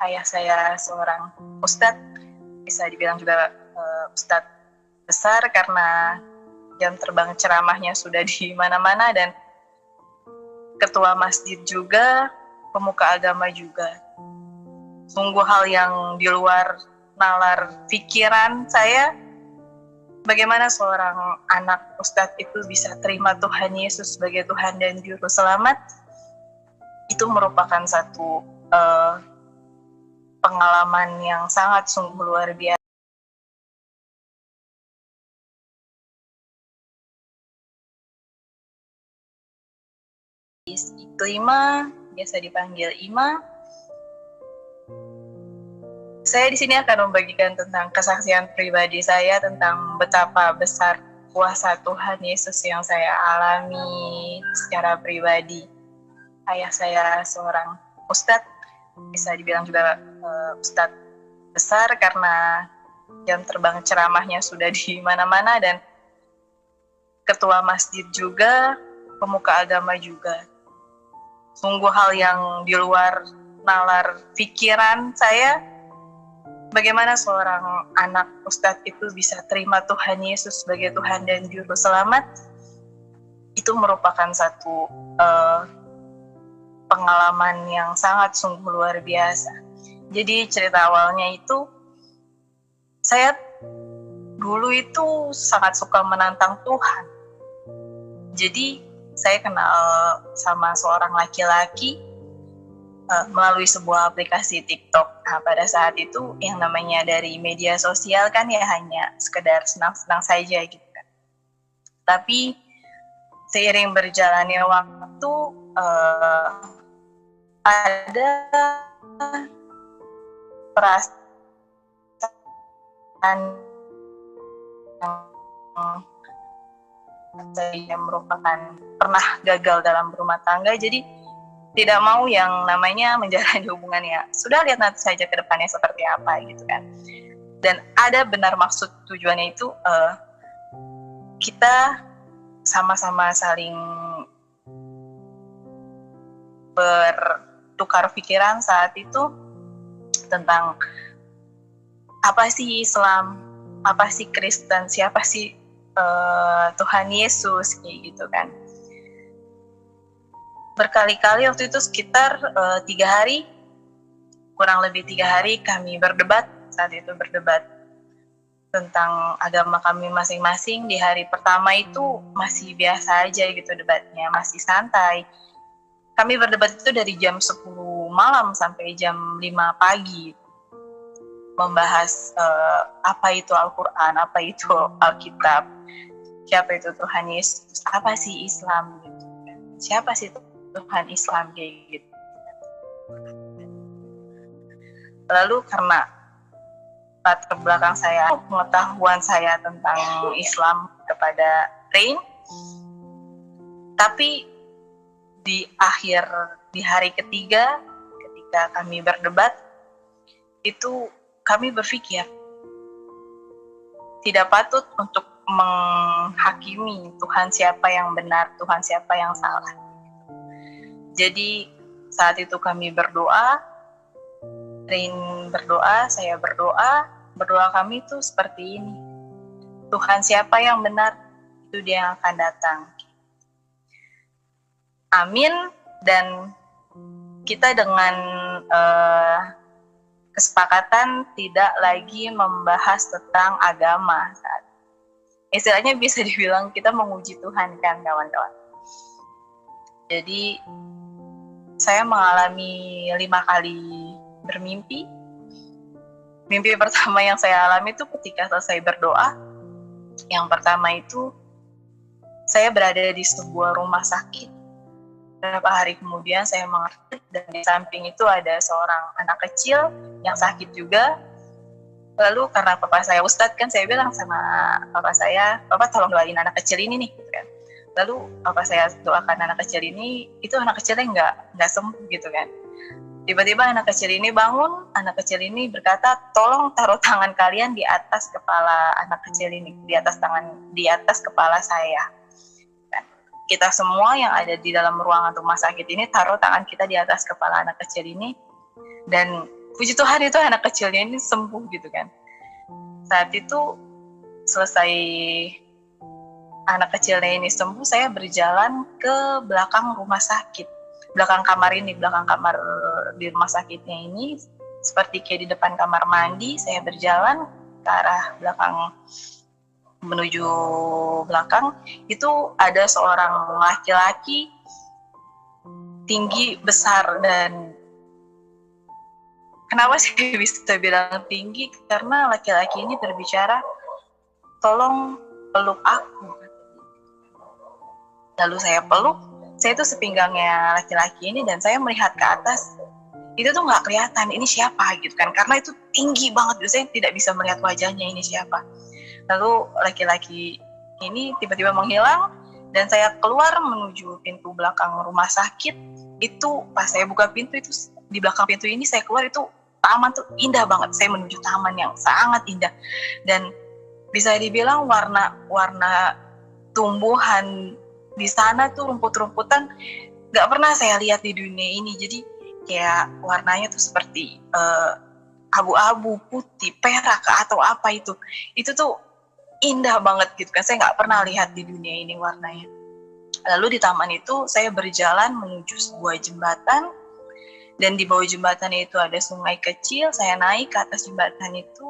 Ayah saya seorang ustadz, bisa dibilang juga ustadz besar karena jam terbang ceramahnya sudah di mana-mana, dan ketua masjid juga, pemuka agama juga. Sungguh hal yang di luar nalar pikiran saya, bagaimana seorang anak ustadz itu bisa terima Tuhan Yesus sebagai Tuhan dan Juru Selamat. Itu merupakan satu pengalaman yang sangat sungguh luar biasa. Itu Ima, biasa dipanggil Ima. Saya di sini akan membagikan tentang kesaksian pribadi saya tentang betapa besar kuasa Tuhan Yesus yang saya alami secara pribadi. Ayah saya seorang ustadz, bisa dibilang juga ustadz besar karena jam terbang ceramahnya sudah di mana-mana, dan ketua masjid juga, pemuka agama juga. Sungguh hal yang di luar nalar pikiran saya, bagaimana seorang anak ustadz itu bisa terima Tuhan Yesus sebagai Tuhan dan Juru Selamat. Itu merupakan satu pengalaman yang sangat sungguh luar biasa. Jadi cerita awalnya itu, saya dulu itu sangat suka menantang Tuhan. Jadi saya kenal sama seorang laki-laki melalui sebuah aplikasi TikTok. Nah, pada saat itu yang namanya dari media sosial kan ya hanya sekedar senang-senang saja gitu kan. Tapi seiring berjalannya waktu ada perasaan yang merupakan pernah gagal dalam berumah tangga, jadi tidak mau yang namanya menjalani hubungan, ya sudah, lihat nanti saja ke depannya seperti apa gitu kan. Dan ada benar maksud tujuannya itu kita sama-sama saling bertukar pikiran saat itu tentang apa sih Islam, apa sih Kristen, siapa sih Tuhan Yesus, kayak gitu kan. Berkali-kali waktu itu sekitar 3 hari, kurang lebih 3 hari kami berdebat, saat itu berdebat tentang agama kami masing-masing. Di hari pertama itu masih biasa aja gitu debatnya, masih santai. Kami berdebat itu dari jam 10 malam sampai jam 5 pagi, membahas apa itu Al-Quran, apa itu Alkitab, siapa itu Tuhan Yesus, apa sih Islam gitu, siapa sih Tuhan Islam, kayak gitu. Lalu karena latar belakang saya, pengetahuan saya tentang Islam kepada Rain, tapi di hari ketiga ketika kami berdebat itu kami berpikir tidak patut untuk menghakimi Tuhan siapa yang benar, Tuhan siapa yang salah. Jadi saat itu kami berdoa, Rain berdoa, saya berdoa. Berdoa kami itu seperti ini: Tuhan siapa yang benar, itu Dia yang akan datang. Amin. Dan kita dengan kesepakatan tidak lagi membahas tentang agama. Istilahnya bisa dibilang kita menguji Tuhan kan, kawan-kawan. Jadi saya mengalami 5 kali bermimpi. Mimpi pertama yang saya alami itu ketika selesai berdoa. Yang pertama itu saya berada di sebuah rumah sakit. Beberapa hari kemudian saya mengerti, dan di samping itu ada seorang anak kecil yang sakit juga. Lalu karena papa saya ustadz kan, saya bilang sama papa saya, "Papa tolong doain anak kecil ini nih," gitu kan. Lalu papa saya doakan anak kecil ini, itu anak kecilnya nggak sembuh gitu kan. Tiba-tiba anak kecil ini bangun, anak kecil ini berkata, "Tolong taruh tangan kalian di atas kepala anak kecil ini, di atas kepala saya." Kita semua yang ada di dalam ruangan rumah sakit ini taruh tangan kita di atas kepala anak kecil ini, dan puji Tuhan itu anak kecilnya ini sembuh gitu kan. Saat itu selesai anak kecilnya ini sembuh, saya berjalan ke belakang rumah sakit, belakang kamar di rumah sakitnya ini, seperti kayak di depan kamar mandi. Saya berjalan ke arah belakang, menuju belakang, itu ada seorang laki-laki tinggi besar. Dan kenapa saya bisa bilang tinggi? Karena laki-laki ini berbicara, tolong peluk aku. Lalu saya peluk, saya itu sepinggangnya laki-laki ini, dan saya melihat ke atas. Itu tuh nggak kelihatan ini siapa gitu kan, karena itu tinggi banget, saya tidak bisa melihat wajahnya ini siapa. Lalu laki-laki ini tiba-tiba menghilang, dan saya keluar menuju pintu belakang rumah sakit. Itu pas saya buka pintu, itu di belakang pintu ini saya keluar, itu taman tuh indah banget. Saya menuju taman yang sangat indah, dan bisa dibilang warna tumbuhan di sana tuh, rumput-rumputan nggak pernah saya lihat di dunia ini. Jadi kayak warnanya tuh seperti abu-abu, putih, perak atau apa itu tuh indah banget gitu kan. Saya nggak pernah lihat di dunia ini warnanya. Lalu di taman itu saya berjalan menuju sebuah jembatan, dan di bawah jembatan itu ada sungai kecil. Saya naik ke atas jembatan itu,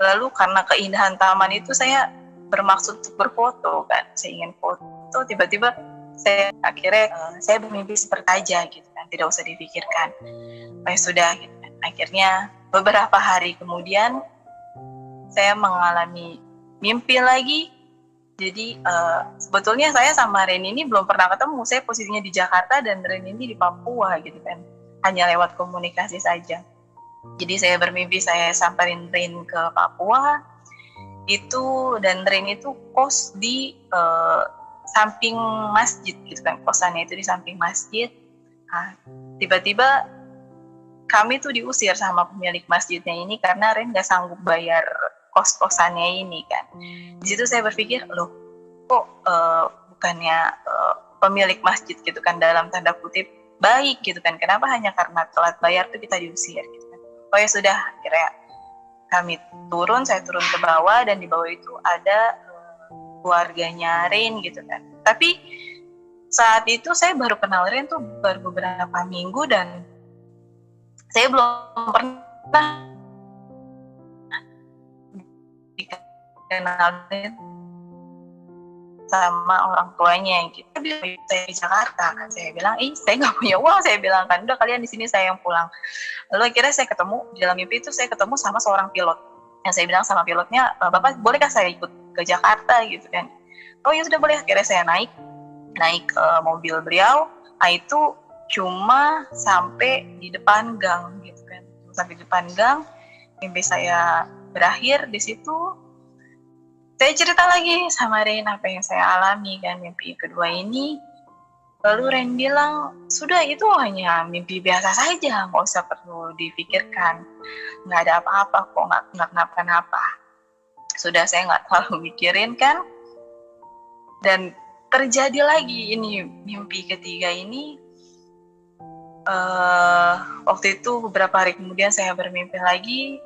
lalu karena keindahan taman itu saya bermaksud untuk berfoto kan, saya ingin foto. Tiba-tiba saya bermimpi seperti aja gitu kan, tidak usah dipikirkan. Sudah gitu kan. Akhirnya beberapa hari kemudian saya mengalami mimpi lagi. Jadi sebetulnya saya sama Ren ini belum pernah ketemu. Saya posisinya di Jakarta dan Ren ini di Papua gitu kan, hanya lewat komunikasi saja. Jadi saya bermimpi saya samperin Ren ke Papua itu, dan Ren itu kos di samping masjid gitu kan, kosannya itu di samping masjid. Nah, tiba-tiba kami tuh diusir sama pemilik masjidnya ini karena Ren gak sanggup bayar kos-kosannya ini kan. Di situ saya berpikir, loh kok bukannya pemilik masjid gitu kan, dalam tanda kutip baik gitu kan, kenapa hanya karena telat bayar tuh kita diusir gitu kan. Oh ya sudah, akhirnya kami saya turun ke bawah, dan di bawah itu ada keluarganya Ren gitu kan. Tapi saat itu saya baru kenal Ren tuh baru beberapa minggu, dan saya belum pernah dikenal Ren sama orang tuanya gitu. Saya bilang, saya di Jakarta kan, saya bilang, saya nggak punya uang, saya bilang kan, udah kalian di sini, saya yang pulang. Lalu akhirnya saya ketemu, di dalam mimpi itu saya ketemu sama seorang pilot, yang saya bilang sama pilotnya, Bapak bolehkah saya ikut ke Jakarta gitu kan. Oh ya sudah boleh. Akhirnya saya naik mobil beliau. Itu cuma sampai di depan gang gitu kan, sampai di depan gang. Mimpi saya berakhir di situ. Saya cerita lagi sama Ren apa yang saya alami kan, mimpi kedua ini. Lalu Ren bilang, sudah itu hanya mimpi biasa saja, nggak usah perlu dipikirkan, nggak ada apa-apa kok, nggak kenapa-napa. Sudah, saya nggak terlalu mikirin kan. Dan terjadi lagi ini mimpi ketiga ini. Waktu itu beberapa hari kemudian saya bermimpi lagi,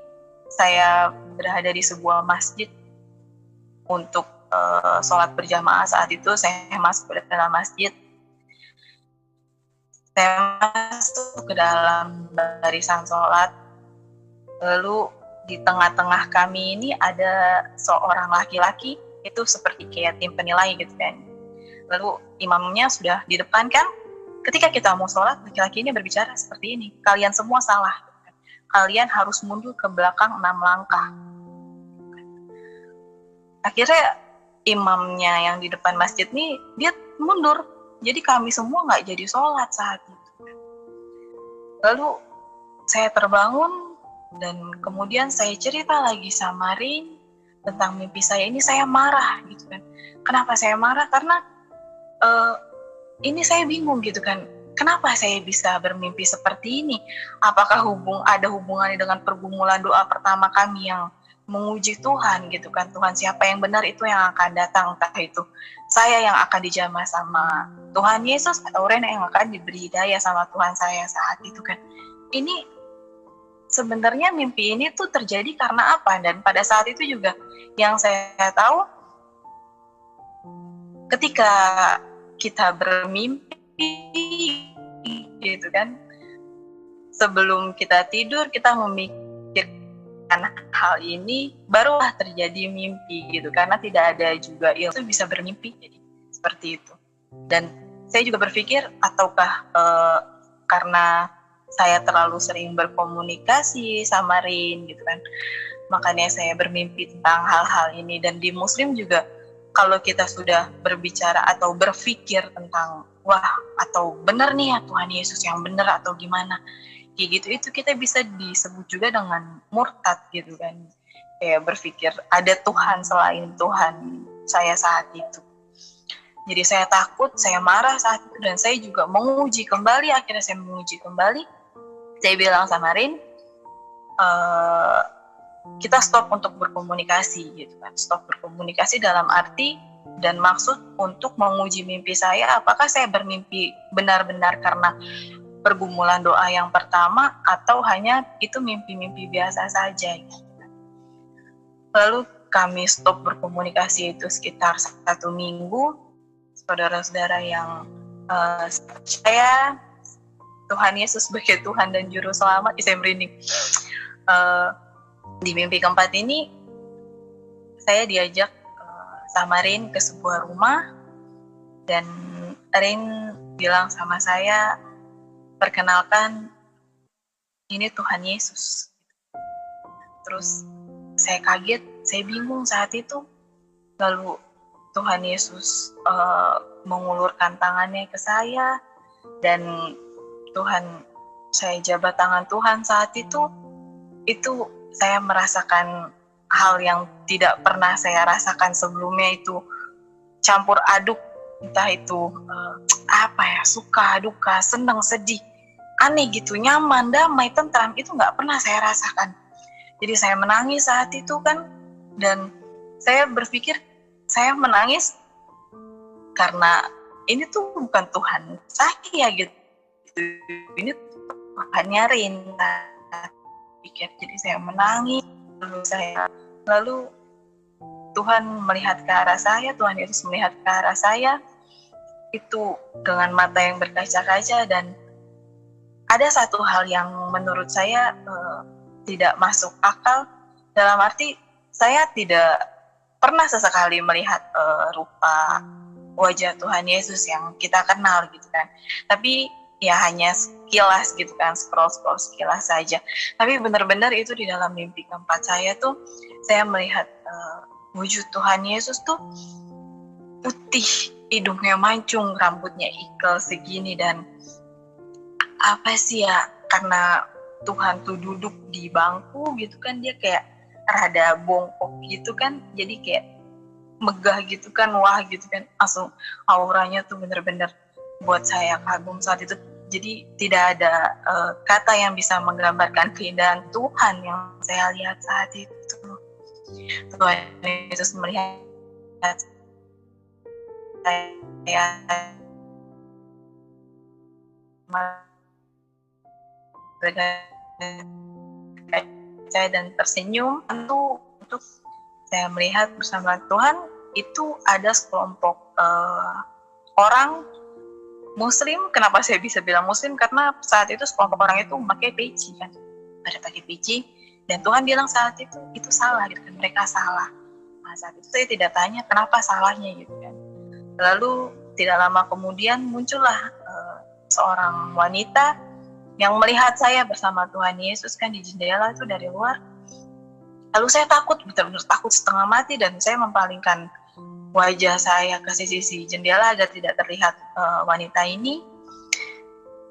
saya berada di sebuah masjid untuk sholat berjamaah. Saat itu saya masuk ke dalam masjid. Saya masuk ke dalam barisan sholat. Lalu di tengah-tengah kami ini ada seorang laki-laki, itu seperti kayak tim penilai gitu kan. Lalu imamnya sudah di depan kan. Ketika kita mau sholat, laki-laki ini berbicara seperti ini, kalian semua salah. Kalian harus mundur ke belakang 6 langkah. Akhirnya imamnya yang di depan masjid nih, dia mundur. Jadi kami semua nggak jadi sholat saat itu. Lalu saya terbangun, dan kemudian saya cerita lagi sama Rin tentang mimpi saya ini. Saya marah gitu kan. Kenapa saya marah? Karena ini saya bingung gitu kan. Kenapa saya bisa bermimpi seperti ini? Apakah ada hubungannya dengan pergumulan doa pertama kami yang menguji Tuhan gitu kan. Tuhan siapa yang benar, itu yang akan datang. Entah itu saya yang akan dijamah sama Tuhan Yesus, atau Ren yang akan diberi hidayah sama Tuhan saya saat itu kan. Ini sebenarnya mimpi ini tuh terjadi karena apa. Dan pada saat itu juga yang saya tahu, ketika kita bermimpi gitu kan, sebelum kita tidur kita memikirkan hal ini, barulah terjadi mimpi gitu. Karena tidak ada juga ilmu itu bisa bermimpi, jadi seperti itu. Dan saya juga berpikir, ataukah karena saya terlalu sering berkomunikasi sama Rin gitu kan, makanya saya bermimpi tentang hal-hal ini. Dan di Muslim juga, kalau kita sudah berbicara atau berpikir tentang wah, atau benar nih ya Tuhan Yesus yang benar atau gimana, kayak gitu, itu kita bisa disebut juga dengan murtad gitu kan. Kayak berpikir ada Tuhan selain Tuhan saya saat itu. Jadi saya takut, saya marah saat itu, dan saya juga menguji kembali. Akhirnya saya menguji kembali. Saya bilang sama Rin, kita stop untuk berkomunikasi gitu kan. Stop berkomunikasi dalam arti dan maksud untuk menguji mimpi saya, apakah saya bermimpi benar-benar karena pergumulan doa yang pertama, atau hanya itu mimpi-mimpi biasa saja gitu. Lalu kami stop berkomunikasi itu sekitar 1 minggu. Saudara-saudara yang saya, Tuhan Yesus sebagai Tuhan dan Juru Selamat, saya merinding. Di mimpi keempat ini, saya diajak sama Rin ke sebuah rumah, dan Rin bilang sama saya, perkenalkan, ini Tuhan Yesus. Terus saya kaget, saya bingung saat itu. Lalu Tuhan Yesus mengulurkan tangannya ke saya, dan saya jabat tangan Tuhan saat itu saya merasakan hal yang tidak pernah saya rasakan sebelumnya. Itu campur aduk, entah itu suka, duka, senang, sedih, aneh gitu, nyaman, damai, tentram, itu nggak pernah saya rasakan. Jadi saya menangis saat itu kan, dan saya berpikir saya menangis karena ini tuh bukan Tuhan saya gitu, ini Tuhannya Rin. Jadi saya menangis, lalu Tuhan melihat ke arah saya, Tuhan Yesus melihat ke arah saya itu dengan mata yang berkaca-kaca. Dan ada satu hal yang menurut saya tidak masuk akal, dalam arti saya tidak pernah sesekali melihat rupa wajah Tuhan Yesus yang kita kenal gitu kan, tapi ya hanya sekilas gitu kan, scroll sekilas saja. Tapi benar-benar itu di dalam mimpi keempat saya tuh, saya melihat wujud Tuhan Yesus tuh putih, hidungnya mancung, rambutnya ikal segini. Dan apa sih ya, karena Tuhan tuh duduk di bangku gitu kan, dia kayak rada bongkok gitu kan, jadi kayak megah gitu kan, wah gitu kan, langsung auranya tuh bener-bener buat saya kagum saat itu. Jadi tidak ada kata yang bisa menggambarkan keindahan Tuhan yang saya lihat saat itu. Tuhan Yesus melihat saya berkaca dan tersenyum. Tentu untuk saya melihat bersama Tuhan itu ada sekelompok orang Muslim. Kenapa saya bisa bilang Muslim? Karena saat itu sekelompok orang itu memakai peci kan, pada pakai peci, dan Tuhan bilang saat itu salah gitu kan, mereka salah. Nah, saat itu saya tidak tanya kenapa salahnya gitu kan. Lalu tidak lama kemudian muncullah seorang wanita yang melihat saya bersama Tuhan Yesus kan di jendela itu dari luar. Lalu saya takut, benar-benar takut setengah mati, dan saya mempalingkan wajah saya ke sisi jendela agar tidak terlihat wanita ini.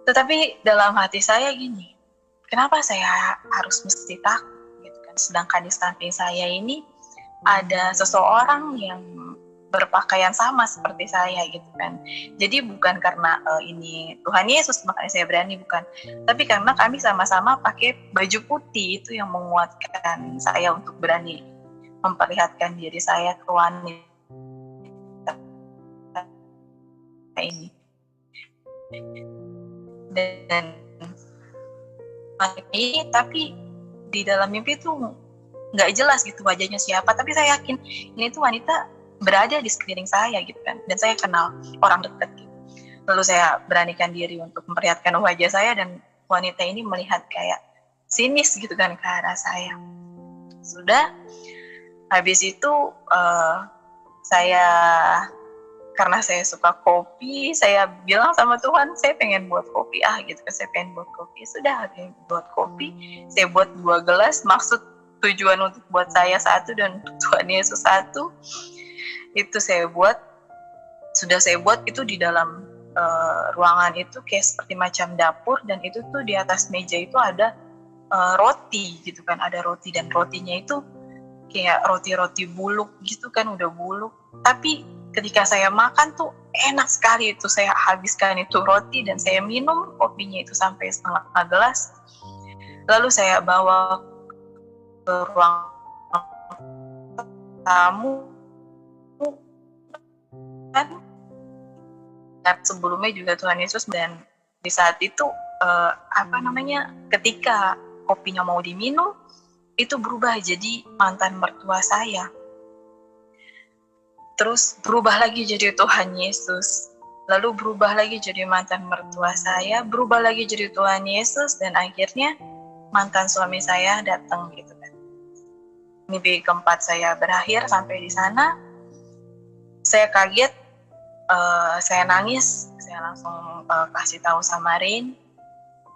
Tetapi dalam hati saya gini, kenapa saya harus mesti takut gitu kan? Sedangkan di samping saya ini ada seseorang yang berpakaian sama seperti saya gitu kan. Jadi bukan karena ini Tuhan Yesus makanya saya berani, bukan. Tapi karena kami sama-sama pakai baju putih, itu yang menguatkan saya untuk berani memperlihatkan diri saya ke wanita ini. Dan ini tapi di dalam mimpi tuh nggak jelas gitu wajahnya siapa, tapi saya yakin ini tuh wanita berada di sekeliling saya gitu kan, dan saya kenal orang dekat gitu. Lalu saya beranikan diri untuk memperlihatkan wajah saya, dan wanita ini melihat kayak sinis gitu kan ke arah saya. Sudah, habis itu saya, karena saya suka kopi, saya bilang sama Tuhan, saya pengen buat kopi gitu. Saya pengen buat kopi. Sudah, saya buat kopi. Saya buat 2 gelas. Maksud tujuan untuk buat saya 1 dan untuk Tuhan Yesus 1. Itu saya buat. Sudah saya buat itu di dalam ruangan itu kayak seperti macam dapur, dan itu tuh di atas meja itu ada roti gitu kan. Ada roti, dan rotinya itu kayak roti-roti buluk gitu kan, udah buluk. Tapi ketika saya makan tuh enak sekali itu. Saya habiskan itu roti dan saya minum kopinya itu sampai setengah gelas. Lalu saya bawa ke ruang tamu kan. Dan sebelumnya juga Tuhan Yesus, dan di saat itu ketika kopinya mau diminum, itu berubah jadi mantan mertua saya. Terus berubah lagi jadi Tuhan Yesus. Lalu berubah lagi jadi mantan mertua saya, berubah lagi jadi Tuhan Yesus, dan akhirnya mantan suami saya datang gitu kan. Mimpi keempat saya berakhir sampai di sana. Saya kaget, saya nangis, saya langsung kasih tahu sama Rain.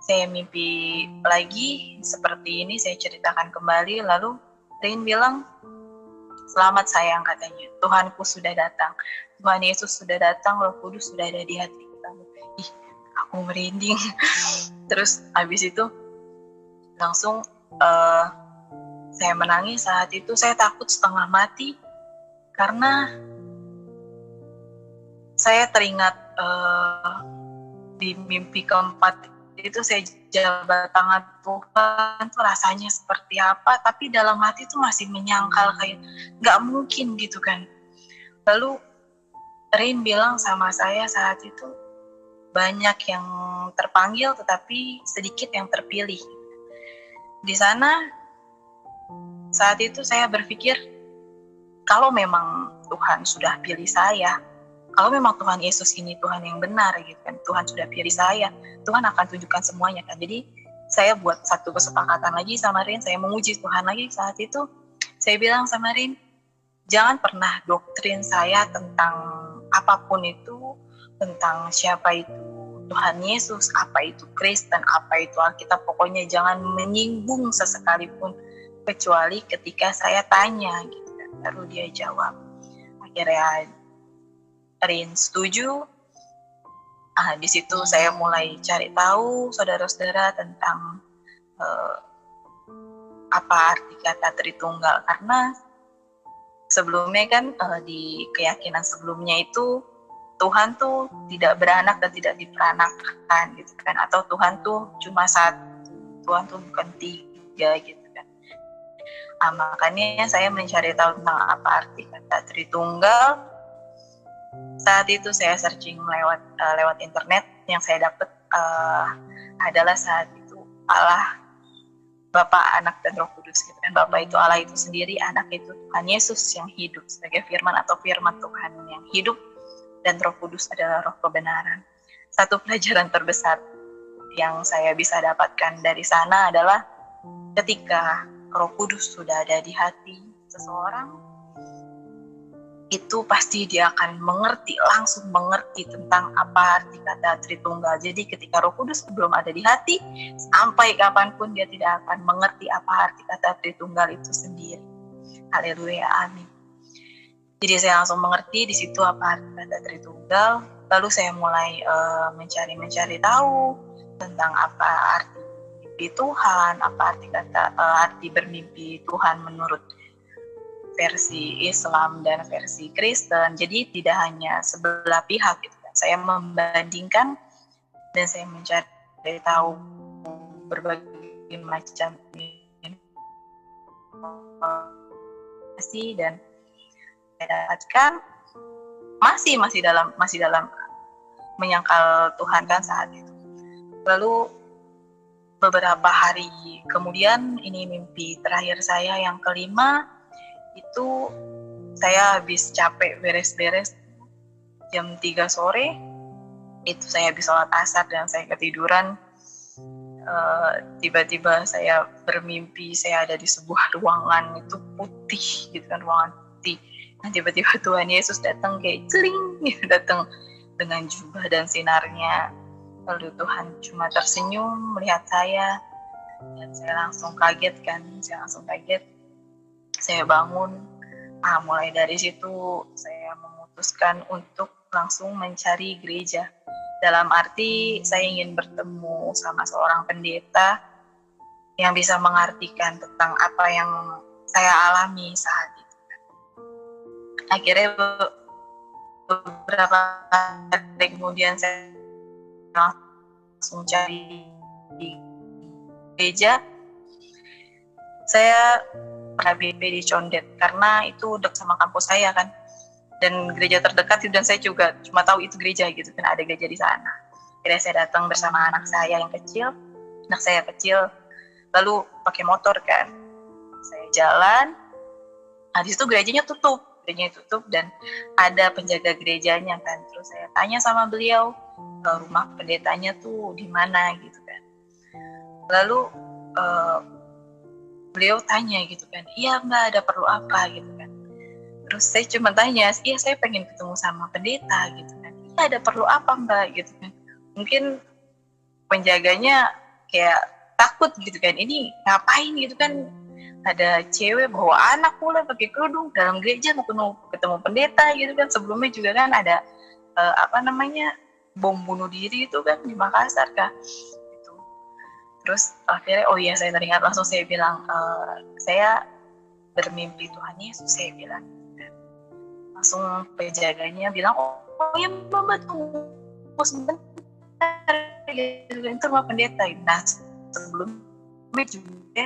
Saya mimpi lagi seperti ini, saya ceritakan kembali. Lalu Rain bilang, selamat sayang katanya, Tuhanku sudah datang, Tuhan Yesus sudah datang, Roh Kudus sudah ada di hati kamu. Ih, aku merinding. Terus habis itu langsung saya menangis. Saat itu saya takut setengah mati, karena saya teringat di mimpi keempat itu saya jabat tangan Tuhan tuh rasanya seperti apa, tapi dalam hati tuh masih menyangkal kayak nggak mungkin gitu kan. Lalu Rain bilang sama saya saat itu, banyak yang terpanggil tetapi sedikit yang terpilih. Di sana saat itu saya berpikir, kalau memang Tuhan sudah pilih saya, kalau memang Tuhan Yesus ini Tuhan yang benar gitu kan, Tuhan sudah pilih saya, Tuhan akan tunjukkan semuanya kan. Jadi saya buat satu kesepakatan lagi sama Rin, saya menguji Tuhan lagi. Saat itu saya bilang sama Rin, jangan pernah doktrin saya tentang apapun itu, tentang siapa itu Tuhan Yesus, apa itu Kristen, apa itu Alkitab, pokoknya jangan menyinggung sesekalipun, kecuali ketika saya tanya gitu kan, baru dia jawab. Akhirnya Rin setuju. Di situ saya mulai cari tahu saudara-saudara tentang apa arti kata Tritunggal, karena sebelumnya kan di keyakinan sebelumnya itu Tuhan tuh tidak beranak dan tidak diperanakan gitu kan, atau Tuhan tuh cuma satu, Tuhan tuh bukan 3 gitu kan. Makanya saya mencari tahu tentang apa arti kata Tritunggal. Saat itu saya searching lewat internet, yang saya dapat adalah saat itu Allah, Bapa, Anak, dan Roh Kudus gitu kan. Bapa itu Allah itu sendiri, Anak itu Tuhan Yesus yang hidup sebagai firman atau firman Tuhan yang hidup, dan Roh Kudus adalah Roh kebenaran. Satu pelajaran terbesar yang saya bisa dapatkan dari sana adalah ketika Roh Kudus sudah ada di hati seseorang, itu pasti dia akan langsung mengerti tentang apa arti kata Tritunggal. Jadi ketika Roh Kudus belum ada di hati, sampai kapanpun dia tidak akan mengerti apa arti kata Tritunggal itu sendiri. Haleluya, amin. Jadi saya langsung mengerti di situ apa arti kata Tritunggal. Lalu saya mulai mencari tahu tentang apa arti mimpi Tuhan, apa arti bermimpi Tuhan menurut versi Islam dan versi Kristen. Jadi tidak hanya sebelah pihak gitu kan. Saya membandingkan dan saya mencari tahu berbagai macam informasi, dan saya dapatkan masih dalam menyangkal Tuhan kan saat itu. Lalu beberapa hari kemudian, ini mimpi terakhir saya yang kelima, itu saya habis capek beres-beres jam 3 sore, itu saya habis sholat asar dan saya ketiduran. Tiba-tiba saya bermimpi saya ada di sebuah ruangan itu putih gitu kan, ruangan putih. Nah tiba-tiba Tuhan Yesus datang kayak celing gitu, datang dengan jubah dan sinarnya. Lalu Tuhan cuma tersenyum melihat saya dan saya langsung kaget kan, saya bangun. Mulai dari situ saya memutuskan untuk langsung mencari gereja. Dalam arti saya ingin bertemu sama seorang pendeta yang bisa mengartikan tentang apa yang saya alami saat itu. Akhirnya beberapa hari kemudian saya langsung cari di gereja. Saya HBP di Condet karena itu dekat sama kampus saya kan, dan gereja terdekat itu, dan saya juga cuma tahu itu gereja gitu kan, ada gereja di sana. Akhirnya saya datang bersama anak saya kecil, lalu pakai motor kan, saya jalan. Nah di situ gerejanya tutup dan ada penjaga gerejanya kan. Terus saya tanya sama beliau, rumah pendetanya tuh di mana gitu kan. Lalu beliau tanya gitu kan, iya Mbak, ada perlu apa gitu kan. Terus saya cuma tanya, iya saya pengen ketemu sama pendeta gitu kan. Iya ada perlu apa Mbak gitu kan. Mungkin penjaganya kayak takut gitu kan, ini ngapain gitu kan, ada cewek bawa anak pula pakai kerudung dalam gereja mau ketemu pendeta gitu kan. Sebelumnya juga kan ada bom bunuh diri itu kan di Makassar kah. Terus akhirnya saya teringat, langsung saya bilang, saya bermimpi Tuhan Yesus, saya bilang. Langsung penjaganya bilang, oh ya Mbak tunggu sebentar, itu rumah pendeta. Nah sebelumnya juga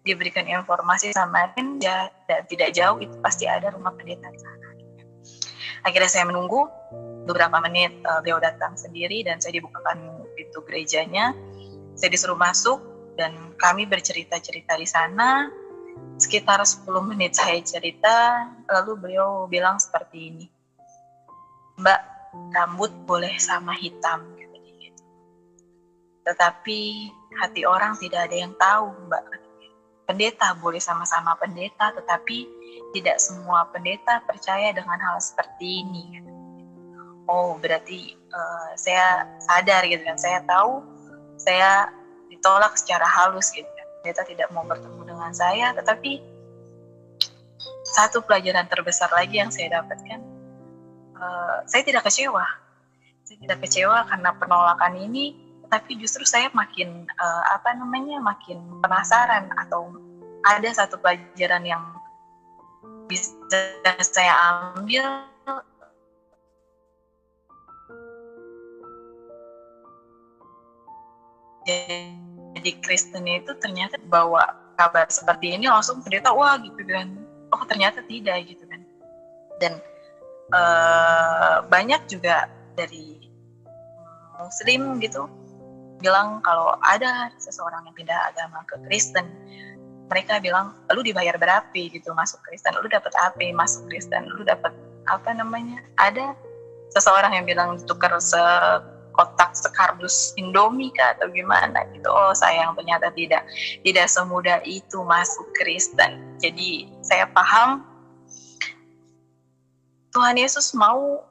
diberikan informasi sama dia, dan tidak jauh itu pasti ada rumah pendeta di sana. Akhirnya saya menunggu beberapa menit, beliau datang sendiri dan saya dibukakan pintu gerejanya. Saya disuruh masuk dan kami bercerita-cerita di sana. Sekitar 10 menit saya cerita, lalu beliau bilang seperti ini, Mbak, rambut boleh sama hitam gitu. Tetapi hati orang tidak ada yang tahu, Mbak. Pendeta boleh sama-sama pendeta, tetapi tidak semua pendeta percaya dengan hal seperti ini. Oh, berarti saya sadar gitu kan, saya tahu saya ditolak secara halus gitu. Pendeta tidak mau bertemu dengan saya, tetapi satu pelajaran terbesar lagi yang saya dapatkan, saya tidak kecewa. Saya tidak kecewa karena penolakan ini, tetapi justru saya makin makin penasaran, atau ada satu pelajaran yang bisa saya ambil. Jadi Kristen itu ternyata bawa kabar seperti ini langsung pendeta wah gitu kan, oh ternyata tidak gitu kan. Dan banyak juga dari Muslim gitu bilang kalau ada seseorang yang pindah agama ke Kristen, mereka bilang lu dibayar berapa gitu masuk Kristen, lu dapat apa masuk Kristen, lu dapat ada seseorang yang bilang ditukar kotak sekardus Indomie kah atau gimana gitu. Oh sayang, ternyata tidak semudah itu masuk Kristen. Jadi saya paham Tuhan Yesus mau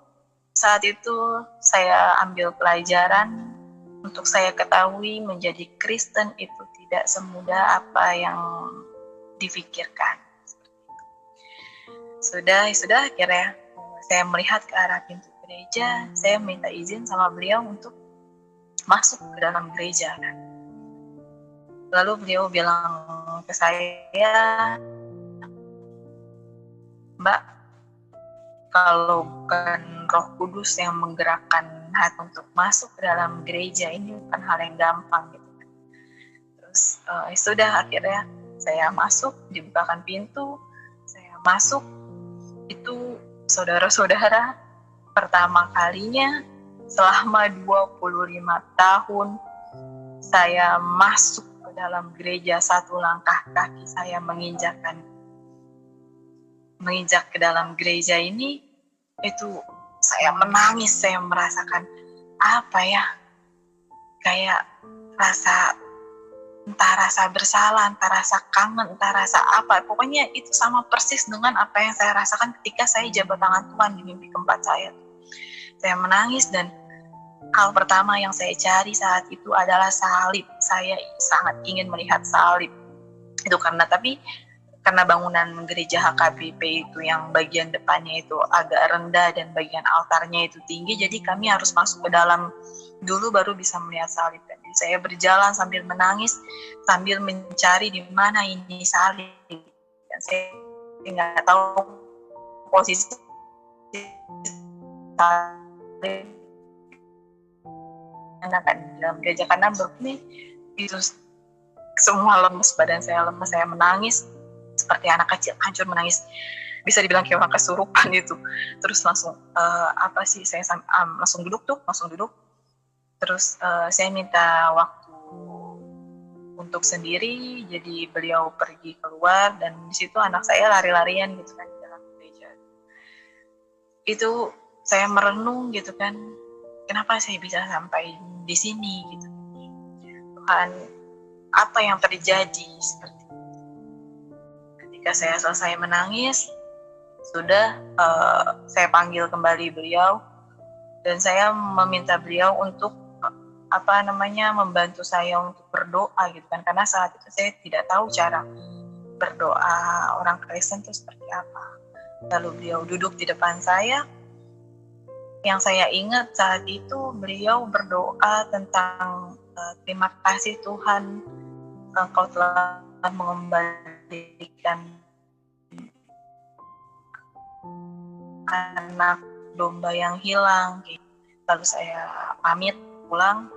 saat itu saya ambil pelajaran untuk saya ketahui menjadi Kristen itu tidak semudah apa yang difikirkan. Sudah akhirnya saya melihat ke arah pintu gereja, saya minta izin sama beliau untuk masuk ke dalam gereja kan. Lalu beliau bilang ke saya, Mbak, kalau bukan Roh Kudus yang menggerakkan hati untuk masuk ke dalam gereja ini bukan hal yang gampang gitu kan. Terus sudah akhirnya saya masuk, dibukakan pintu, saya masuk. Itu saudara-saudara, pertama kalinya selama 25 tahun saya masuk ke dalam gereja, satu langkah kaki saya menginjak ke dalam gereja ini, itu saya menangis. Saya merasakan apa ya, kayak entah rasa bersalah, entah rasa kangen, entah rasa apa. Pokoknya itu sama persis dengan apa yang saya rasakan ketika saya jabat tangan Tuhan di mimpi keempat saya. Saya menangis, dan hal pertama yang saya cari saat itu adalah salib. Saya sangat ingin melihat salib. Itu karena bangunan gereja HKBP itu yang bagian depannya itu agak rendah dan bagian altarnya itu tinggi, jadi kami harus masuk ke dalam dulu baru bisa melihat salib. Jadi saya berjalan sambil menangis, sambil mencari di mana ini salib. Dan saya nggak tahu posisi salib kan di dalam gereja, karena begini itu semua lemes, badan saya lemes, saya menangis seperti anak kecil, hancur menangis, bisa dibilang kayak orang kesurupan itu. Terus langsung saya langsung duduk, terus saya minta waktu untuk sendiri, jadi beliau pergi keluar, dan di situ anak saya lari-larian gitu kan di dalam gereja. Itu saya merenung gitu kan, kenapa saya bisa sampai di sini gitu, Tuhan, apa yang terjadi seperti. Ketika saya selesai menangis, sudah saya panggil kembali beliau, dan saya meminta beliau untuk membantu saya untuk berdoa gitu kan, karena saat itu saya tidak tahu cara berdoa orang Kristen itu seperti apa. Lalu beliau duduk di depan saya. Yang saya ingat saat itu beliau berdoa tentang terima kasih Tuhan, Engkau telah mengembalikan anak domba yang hilang. Lalu saya pamit pulang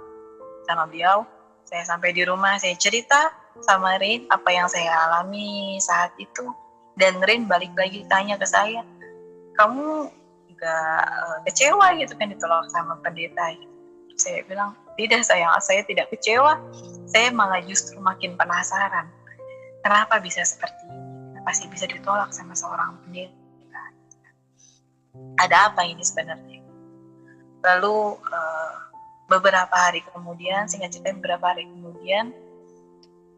sama beliau. Saya sampai di rumah, saya cerita sama Rin apa yang saya alami saat itu, dan Rin balik lagi tanya ke saya, kamu gak kecewa gitu kan ditolak sama pendeta gitu. Saya bilang, tidak sayang, saya tidak kecewa, saya malah justru makin penasaran kenapa bisa seperti ini, kenapa sih bisa ditolak sama seorang pendeta, ada apa ini sebenarnya. Lalu beberapa hari kemudian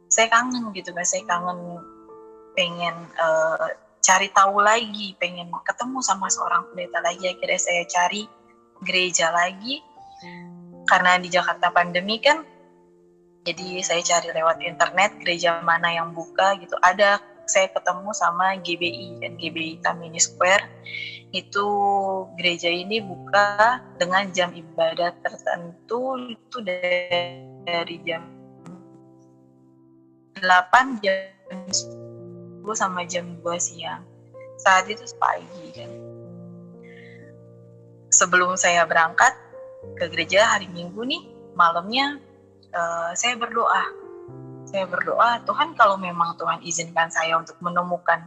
saya kangen gitu kan, saya kangen pengen cari tahu lagi, pengen ketemu sama seorang pendeta lagi. Akhirnya saya cari gereja lagi, karena di Jakarta pandemi kan, jadi saya cari lewat internet gereja mana yang buka gitu. Saya ketemu sama GBI, dan GBI Tamini Square itu gereja ini buka dengan jam ibadah tertentu, itu dari jam 8 jam 10 sama jam 2 siang. Saat itu pagi kan. Sebelum saya berangkat ke gereja hari Minggu nih, malamnya saya berdoa, Tuhan, kalau memang Tuhan izinkan saya untuk menemukan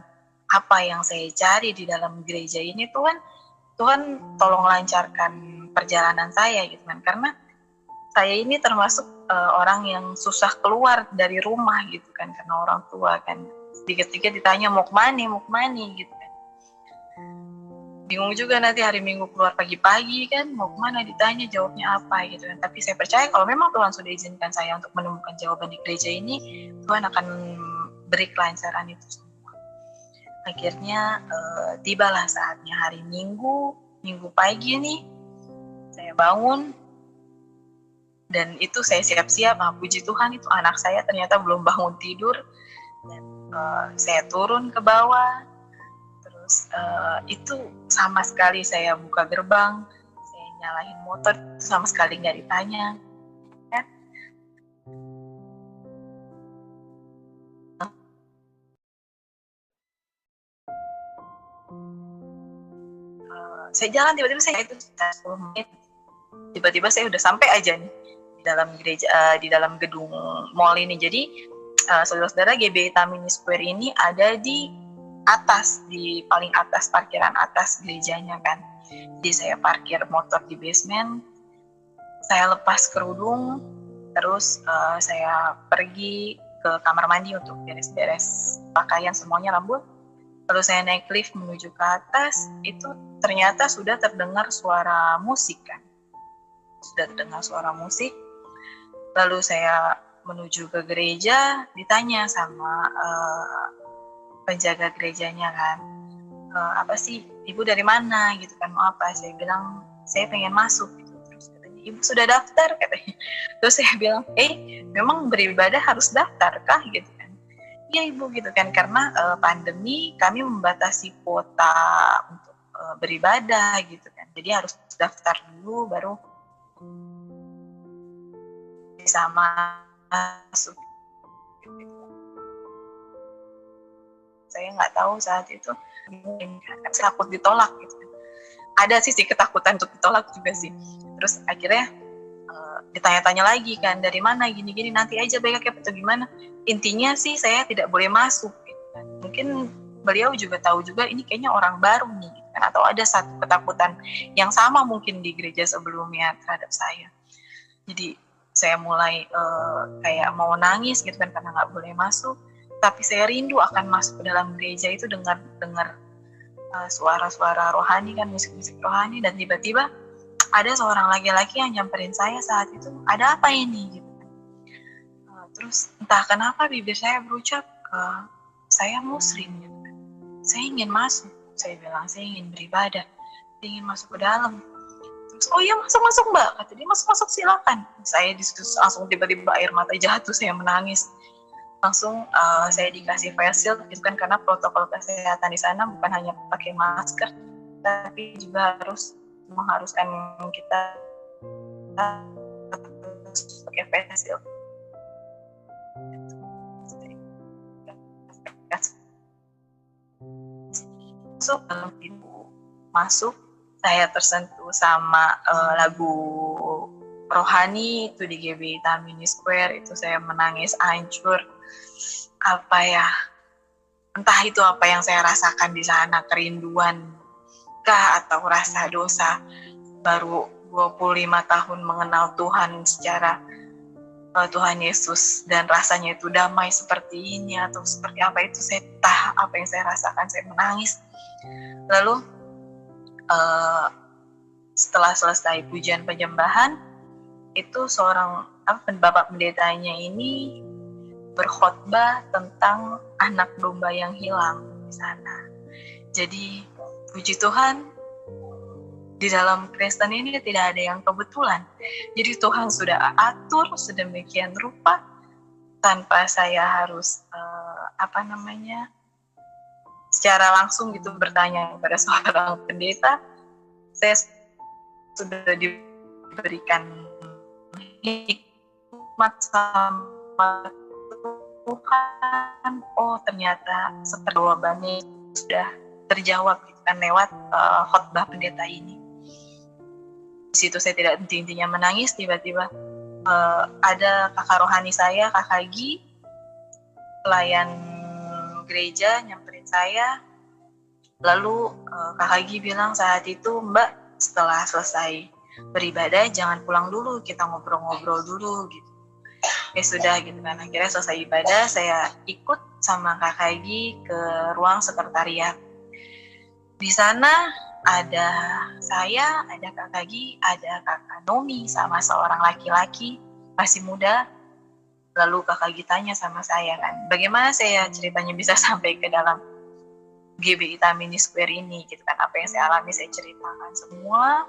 apa yang saya cari di dalam gereja ini, Tuhan tolong lancarkan perjalanan saya gitu kan, karena saya ini termasuk orang yang susah keluar dari rumah gitu kan, karena orang tua kan sedikit-sedikit ditanya mau kemana gitu kan, bingung juga nanti hari Minggu keluar pagi-pagi kan, mau kemana ditanya jawabnya apa gitu kan. Tapi saya percaya kalau memang Tuhan sudah izinkan saya untuk menemukan jawaban di gereja ini, Tuhan akan beri kelancaran itu semua. Akhirnya tibalah saatnya hari Minggu pagi nih, saya bangun, dan itu saya siap-siap, puji Tuhan itu anak saya ternyata belum bangun tidur, dan saya turun ke bawah. Terus itu sama sekali saya buka gerbang, saya nyalain motor, sama sekali nggak ditanya. Saya jalan, tiba-tiba saya itu 10 menit, tiba-tiba saya udah sampai aja nih di dalam gereja, di dalam gedung mall ini. Jadi saudara-saudara, GBI Tamini Square ini ada di atas, di paling atas, parkiran atas gerejanya kan. Jadi saya parkir motor di basement, saya lepas kerudung, Terus saya pergi ke kamar mandi untuk beres-beres pakaian semuanya, rambut. Lalu saya naik lift menuju ke atas, itu ternyata sudah terdengar suara musik kan. Sudah terdengar suara musik. Lalu saya menuju ke gereja, ditanya sama penjaga gerejanya kan, apa sih, ibu dari mana gitu kan, mau apa? Saya bilang, saya pengen masuk gitu. Terus katanya, ibu sudah daftar katanya. Terus saya bilang, memang beribadah harus daftar kah gitu kan? Iya ibu gitu kan, karena pandemi kami membatasi kuota untuk beribadah gitu kan, jadi harus daftar dulu baru bisa masuk. Saya nggak tahu saat itu, saya takut ditolak gitu. Ada sisi ketakutan untuk ditolak juga sih. Terus akhirnya ditanya-tanya lagi kan, dari mana gini-gini, nanti aja baiknya atau gimana. Intinya sih saya tidak boleh masuk gitu kan. Mungkin beliau juga tahu juga ini kayaknya orang baru nih gitu kan, atau ada satu ketakutan yang sama mungkin di gereja sebelumnya terhadap saya. Jadi saya mulai kayak mau nangis gitu kan karena nggak boleh masuk. Tapi saya rindu akan masuk ke dalam gereja itu, dengar suara-suara rohani kan, musik-musik rohani. Dan tiba-tiba ada seorang laki-laki yang nyamperin saya saat itu, ada apa ini gitu. Terus entah kenapa bibir saya berucap, saya muslim gitu. Saya ingin masuk, saya bilang saya ingin beribadah, saya ingin masuk ke dalam. Terus, oh iya masuk mbak, kata dia, masuk silakan. Saya disitu langsung tiba-tiba air mata jatuh, saya menangis. Langsung saya dikasih face shield gitu kan, karena protokol kesehatan di sana bukan hanya pakai masker, tapi juga mengharuskan kita pakai face shield. Masuk, saya tersentuh sama lagu rohani itu di GBI Tamini Square. Itu saya menangis hancur. Apa ya, entah itu apa yang saya rasakan di sana, kerinduan kah atau rasa dosa. Baru 25 tahun mengenal Tuhan secara Tuhan Yesus, dan rasanya itu damai seperti ini atau seperti apa, itu saya entah apa yang saya rasakan, saya menangis. Lalu setelah selesai pujian penyembahan, itu seorang bapak pendetanya ini berkhotbah tentang anak domba yang hilang di sana. Jadi puji Tuhan, di dalam Kristen ini tidak ada yang kebetulan. Jadi Tuhan sudah atur sedemikian rupa tanpa saya harus secara langsung gitu bertanya kepada seorang pendeta. Saya sudah diberikan hikmat sama Tuhan. Oh ternyata seperti jawabannya sudah terjawab gitu kan, lewat khotbah pendeta ini. Di situ saya tidak henti-hentinya menangis. Tiba-tiba ada kakak rohani saya, Kakak Gi, pelayan gereja, nyamperin saya. Lalu Kakak Gi bilang saat itu, Mbak, setelah selesai beribadah jangan pulang dulu, kita ngobrol-ngobrol dulu gitu. Ya sudah gitu kan, akhirnya selesai ibadah saya ikut sama Kakak Gi ke ruang sekretariat. Di sana ada saya, ada Kakak Gi, ada Kakak Nomi sama seorang laki-laki masih muda. Lalu Kakak Gi tanya sama saya kan, bagaimana saya ceritanya bisa sampai ke dalam GBI Tamini Square ini gitu kan, apa yang saya alami saya ceritakan semua.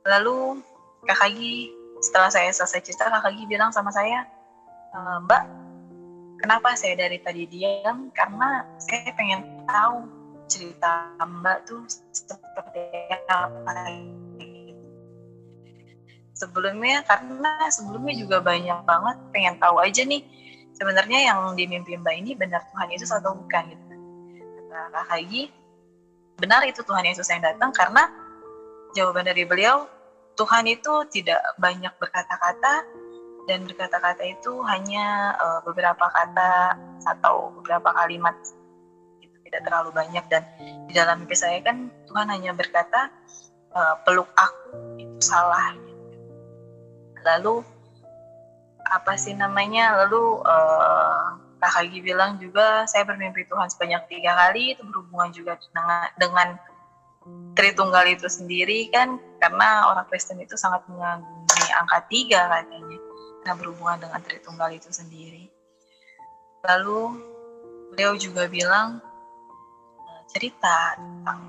Lalu Kakak Gi, setelah saya selesai cerita, Kakak Gi bilang sama saya, Mbak, kenapa saya dari tadi diam? Karena saya pengen tahu cerita Mbak tuh seperti apa. Sebelumnya juga banyak banget pengen tahu aja nih, sebenarnya yang di mimpi Mbak ini benar Tuhan Yesus atau bukan gitu. Kata Kakak Gi, benar itu Tuhan Yesus yang datang, karena jawaban dari beliau, Tuhan itu tidak banyak berkata-kata, dan berkata-kata itu hanya beberapa kata atau beberapa kalimat, itu tidak terlalu banyak. Dan di dalam mimpi saya kan Tuhan hanya berkata, peluk aku, itu salah gitu. Lalu lalu Kak Hagi bilang juga saya bermimpi Tuhan sebanyak 3 kali, itu berhubungan juga dengan Tritunggal itu sendiri kan, karena orang Kristen itu sangat mengagumi angka 3 katanya, karena berhubungan dengan Tritunggal itu sendiri. Lalu beliau juga bilang cerita tentang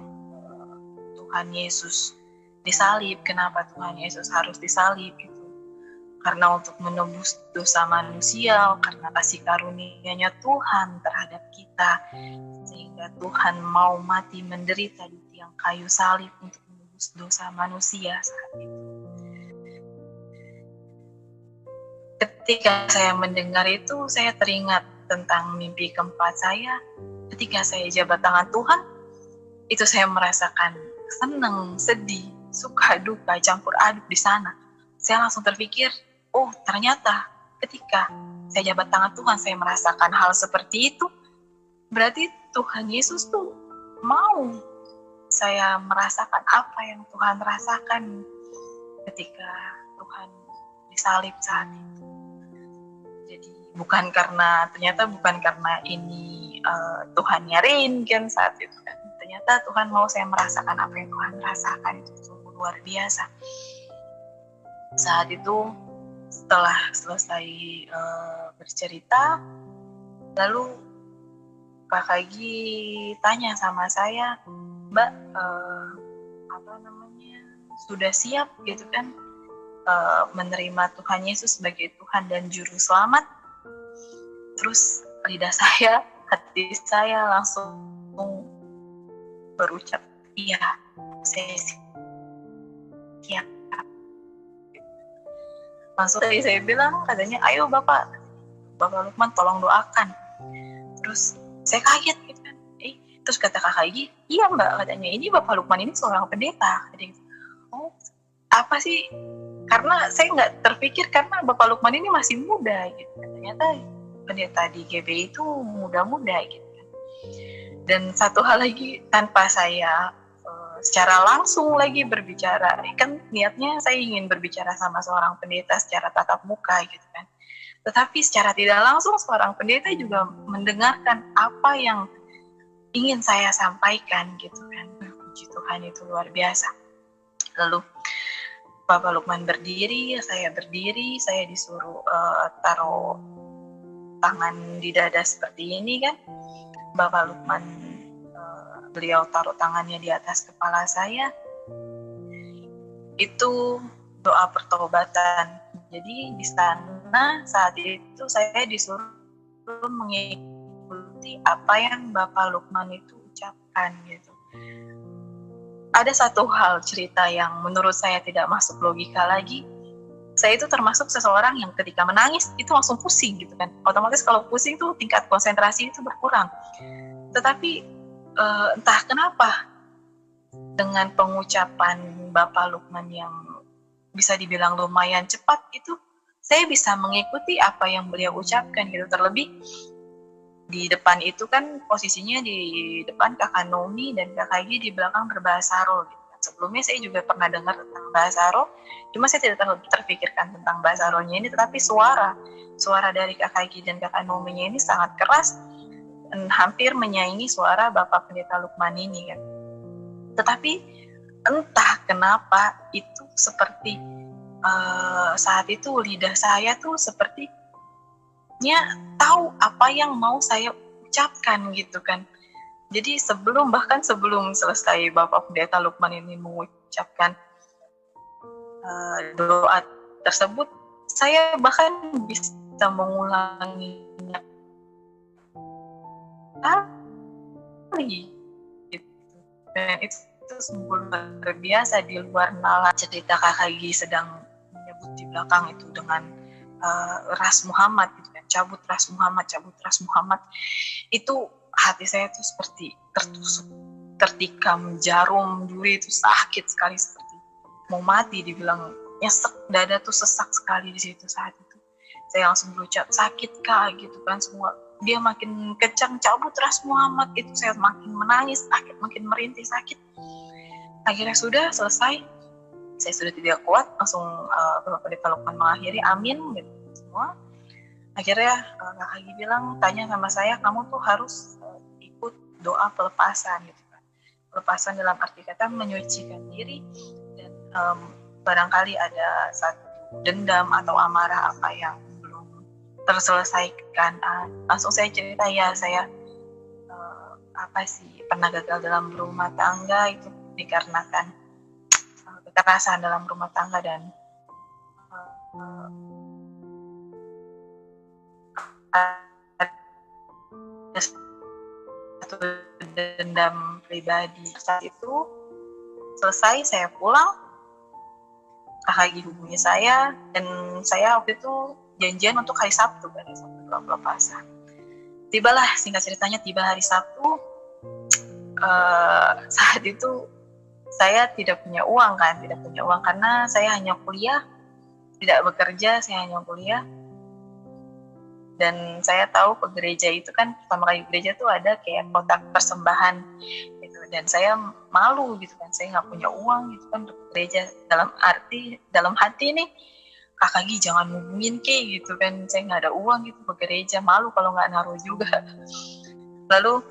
Tuhan Yesus disalib, kenapa Tuhan Yesus harus disalib gitu. Karena untuk menebus dosa manusia, karena kasih karunia-Nya Tuhan terhadap kita, sehingga Tuhan mau mati menderita di tiang kayu salib untuk menebus dosa manusia saat itu. Ketika saya mendengar itu, saya teringat tentang mimpi keempat saya. Ketika saya jabat tangan Tuhan, itu saya merasakan senang, sedih, suka, duka, campur aduk di sana. Saya langsung terpikir, oh ternyata ketika saya jabat tangan Tuhan, saya merasakan hal seperti itu. Berarti Tuhan Yesus tuh mau saya merasakan apa yang Tuhan rasakan ketika Tuhan disalib saat itu. Jadi bukan karena ini Tuhan nyariin kan saat itu kan. Ternyata Tuhan mau saya merasakan apa yang Tuhan rasakan, itu sungguh luar biasa. Saat itu setelah selesai bercerita, lalu Kak Hagi tanya sama saya, Mbak, sudah siap gitu kan menerima Tuhan Yesus sebagai Tuhan dan Juru Selamat? Terus hati saya langsung berucap, iya, saya siap. Langsung saya bilang, katanya, ayo Bapak Lukman tolong doakan. Terus saya kaget gitu kan. Terus kata Kak Hagi, iya Mbak, katanya, ini Bapak Lukman ini seorang pendeta. Jadi, oh apa sih? Karena saya nggak terpikir, karena Bapak Lukman ini masih muda gitu. Ternyata pendeta di GB itu muda-muda gitu kan. Dan satu hal lagi, tanpa saya secara langsung lagi berbicara, kan niatnya saya ingin berbicara sama seorang pendeta secara tatap muka gitu kan. Tetapi secara tidak langsung seorang pendeta juga mendengarkan apa yang ingin saya sampaikan gitu kan. Puji Tuhan, itu luar biasa. Lalu Bapak Lukman berdiri, saya disuruh taruh tangan di dada seperti ini kan. Bapak Lukman beliau taruh tangannya di atas kepala saya. Itu doa pertobatan. Jadi di sana saat itu saya disuruh mengikuti apa yang Bapak Lukman itu ucapkan gitu. Ada satu hal cerita yang menurut saya tidak masuk logika lagi. Saya itu termasuk seseorang yang ketika menangis itu langsung pusing gitu kan. Otomatis kalau pusing tuh tingkat konsentrasi itu berkurang. Tetapi entah kenapa dengan pengucapan Bapak Lukman yang bisa dibilang lumayan cepat itu, saya bisa mengikuti apa yang beliau ucapkan gitu. Terlebih di depan itu kan posisinya di depan Kakak Nomi dan Kak Hagi di belakang berbahasa Roh gitu. Sebelumnya saya juga pernah dengar tentang bahasa Roh, cuma saya tidak terlalu terpikirkan tentang bahasa Rohnya ini, tetapi suara dari Kak Hagi dan Kakak Nominya ini sangat keras, hampir menyaingi suara Bapak Pendeta Lukman ini kan. Tetapi entah kenapa itu seperti saat itu lidah saya tuh sepertinya tahu apa yang mau saya ucapkan gitu kan. Jadi sebelum selesai Bapak Pendeta Lukman ini mengucapkan doa tersebut, saya bahkan bisa mengulanginya kali gitu. Dan itu sungguh luar biasa, di luar nalar cerita Kak Hagi sedang menyebut di belakang itu dengan ras Muhammad gitu kan, cabut ras Muhammad, itu hati saya tuh seperti tertusuk, tertikam jarum duri, itu sakit sekali, seperti mau mati, dibilang nyesek, dada tuh sesak sekali di situ saat itu. Saya langsung berucap, sakit Kak gitu kan, semua dia makin kencang cabut ras Muhammad, itu saya makin menangis, sakit, makin merintih sakit. Akhirnya sudah selesai, saya sudah tidak kuat, langsung Bapak Pendeta Lukman mengakhiri, amin gitu. semua. Akhirnya Kak Hagi bilang, tanya sama saya, kamu tuh harus ikut doa pelepasan gitu kan. Pelepasan dalam arti kata menyucikan diri, dan barangkali ada satu dendam atau amarah apa yang belum terselesaikan. Langsung saya cerita, ya saya pernah gagal dalam rumah tangga itu dikarenakan kekerasan dalam rumah tangga, dan satu dendam pribadi. Saat itu selesai, saya pulang, Kak Hagi hubungi saya, dan saya waktu itu janjian untuk hari Sabtu, hari Sabtu doa pelepasan. Tibalah, singkat ceritanya, tiba hari Sabtu. Saat itu saya tidak punya uang karena saya hanya kuliah, tidak bekerja, saya hanya kuliah. Dan saya tahu ke gereja itu kan, pertama kali gereja tuh ada kayak kotak persembahan gitu, dan saya malu gitu kan, saya nggak punya uang gitu kan untuk gereja. Dalam hati nih, Kak Hagi jangan hubungin gitu kan, saya nggak ada uang gitu ke gereja, malu kalau nggak naruh juga. Lalu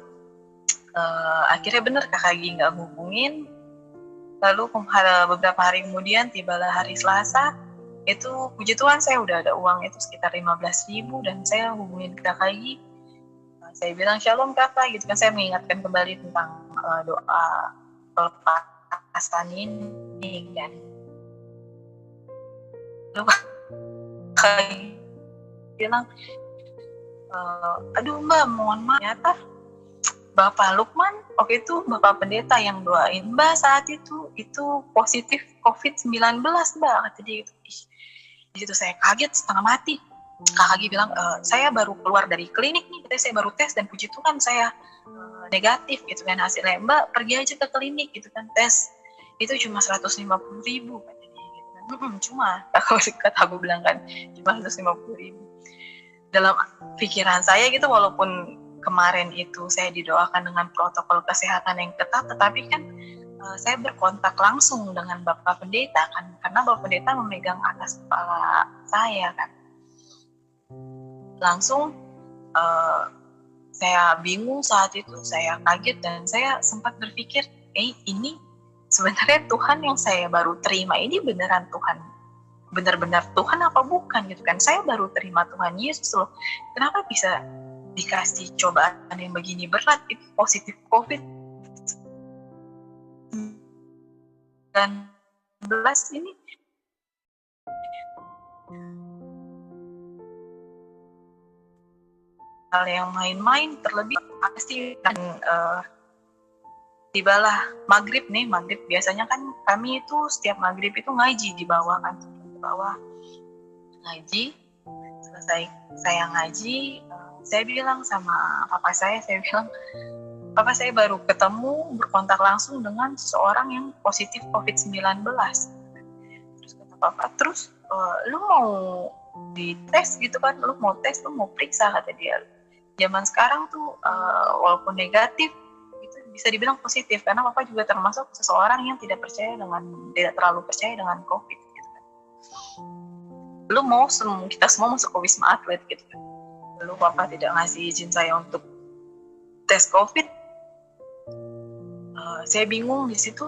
akhirnya bener Kak Hagi nggak hubungin. Lalu beberapa hari kemudian tibalah hari Selasa, itu puji Tuhan saya udah ada uang itu sekitar 15.000, dan saya hubungin Kak Hagi. Saya bilang, shalom Kakak gitu kan, saya mengingatkan kembali tentang doa pelepasan ini kan. Lalu Kak Hagi bilang, aduh Mbak, mohon maaf, ternyata Bapak Lukman, oke itu Bapak Pendeta yang doain Mbak saat itu positif COVID-19 Mbak, kata dia gitu. Di situ saya kaget setengah mati. Kak Hagi bilang, saya baru keluar dari klinik nih, saya baru tes, dan puji Tuhan saya negatif gitu kan hasilnya. Mbak pergi aja ke klinik gitu kan, tes itu cuma 150.000 kata dia gitu kan. Cuma kata aku bilang kan, cuma 150.000. Dalam pikiran saya gitu, walaupun kemarin itu saya didoakan dengan protokol kesehatan yang ketat, tetapi kan saya berkontak langsung dengan Bapak Pendeta kan, karena Bapak Pendeta memegang atas kepala saya kan. Langsung saya bingung saat itu, saya kaget, dan saya sempat berpikir, ini sebenarnya Tuhan yang saya baru terima ini beneran Tuhan, benar-benar Tuhan apa bukan gitu kan. Saya baru terima Tuhan Yesus loh, kenapa bisa dikasih cobaan yang begini berat, itu positif COVID dan 11 ini. Hal yang main-main, terlebih pasti. Dan tibalah maghrib biasanya kan kami itu setiap maghrib itu ngaji di bawah kan, di bawah ngaji. Selesai saya ngaji, saya bilang sama papa saya bilang, papa saya baru ketemu berkontak langsung dengan seseorang yang positif COVID-19. Terus kata papa, terus lu mau dites gitu kan, lu mau periksa, kata dia. Zaman sekarang tuh walaupun negatif itu bisa dibilang positif, karena papa juga termasuk seseorang yang tidak terlalu percaya dengan COVID gitu kan. Lu mau kita semua masuk ke Wisma Atlet gitu kan. Lalu papa tidak ngasih izin saya untuk tes COVID. Saya bingung di situ.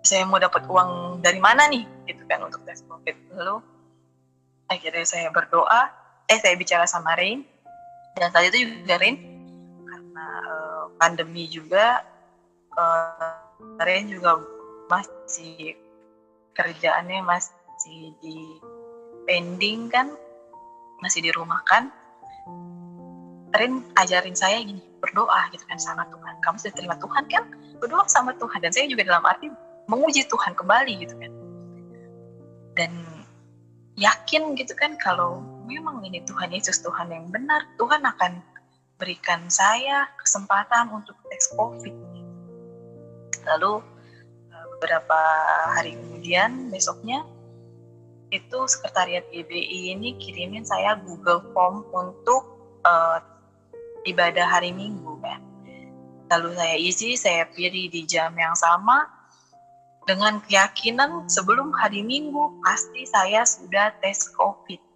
Saya mau dapat uang dari mana nih gitu kan untuk tes COVID. Lalu akhirnya saya berdoa, saya bicara sama Rain. Dan saat itu juga Rain, karena pandemi juga, Rain juga masih kerjaannya masih di pending kan, masih di rumah kan. Rain ajarin saya gini, berdoa gitu kan sama Tuhan. Kamu sudah terima Tuhan kan? Berdoa sama Tuhan. Dan saya juga dalam arti menguji Tuhan kembali gitu kan. Dan yakin gitu kan, kalau memang ini Tuhan Yesus Tuhan yang benar, Tuhan akan berikan saya kesempatan untuk tes COVID. Lalu beberapa hari kemudian, besoknya itu sekretariat GBI ini kirimin saya Google Form untuk ibadah hari Minggu kan. Lalu saya isi, saya pilih di jam yang sama, dengan keyakinan sebelum hari Minggu pasti saya sudah tes COVID.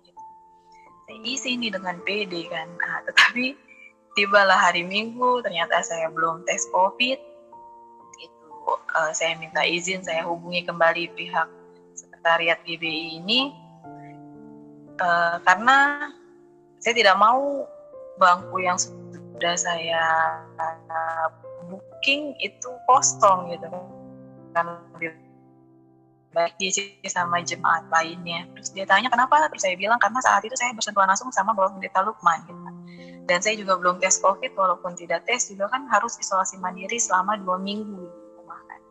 Saya isi ini dengan pede kan. Tetapi tibalah hari Minggu, ternyata saya belum tes COVID. Itu saya minta izin, saya hubungi kembali pihak sekretariat GBI ini karena saya tidak mau bangku yang sudah saya booking itu kosong gitu kan, baik diisi sama jemaat lainnya. Terus dia tanya kenapa, terus saya bilang karena saat itu saya bersentuhan langsung sama Bapak Pendeta Lukman gitu. Dan saya juga belum tes COVID, walaupun tidak tes juga kan harus isolasi mandiri selama 2 minggu di rumah kan.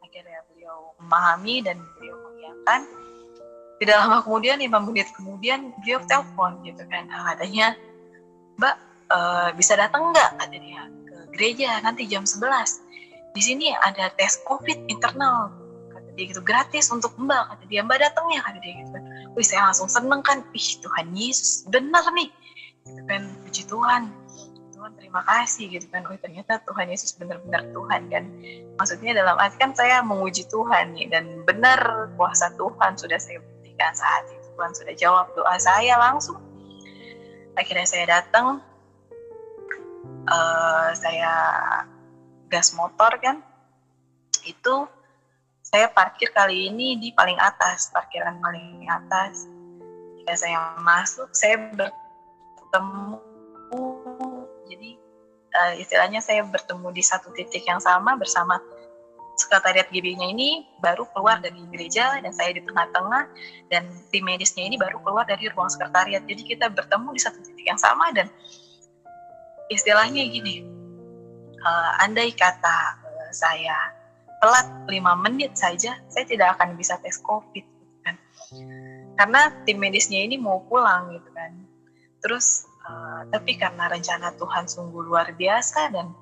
Akhirnya beliau memahami dan beliau mengiyakan. Tidak lama kemudian, 5 menit kemudian beliau telepon gitu kan, katanya Mbak bisa datang nggak, kata dia, ke gereja nanti jam 11. Di sini ada tes COVID internal, kata dia gitu, gratis untuk Mbak, kata dia. Mbak datang ya, kata dia gitu kan. Wih, saya langsung seneng kan, Tuhan Yesus benar nih gitu kan, puji Tuhan, Tuhan terima kasih gitu kan. Ternyata Tuhan Yesus benar-benar Tuhan kan, maksudnya dalam arti kan saya menguji Tuhan nih, dan benar kuasa Tuhan sudah saya buktikan saat itu. Tuhan sudah jawab doa saya langsung. Akhirnya saya datang, saya gas motor kan, itu saya parkir kali ini di paling atas, parkiran paling atas. Ketika saya masuk, saya bertemu, jadi istilahnya saya bertemu di satu titik yang sama bersama sekretariat GB-nya ini baru keluar dari gereja, dan saya di tengah-tengah, dan tim medisnya ini baru keluar dari ruang sekretariat. Jadi kita bertemu di satu titik yang sama, dan istilahnya gini, andai kata saya telat 5 menit saja, saya tidak akan bisa tes COVID kan. Karena tim medisnya ini mau pulang gitu kan. Terus tapi karena rencana Tuhan sungguh luar biasa dan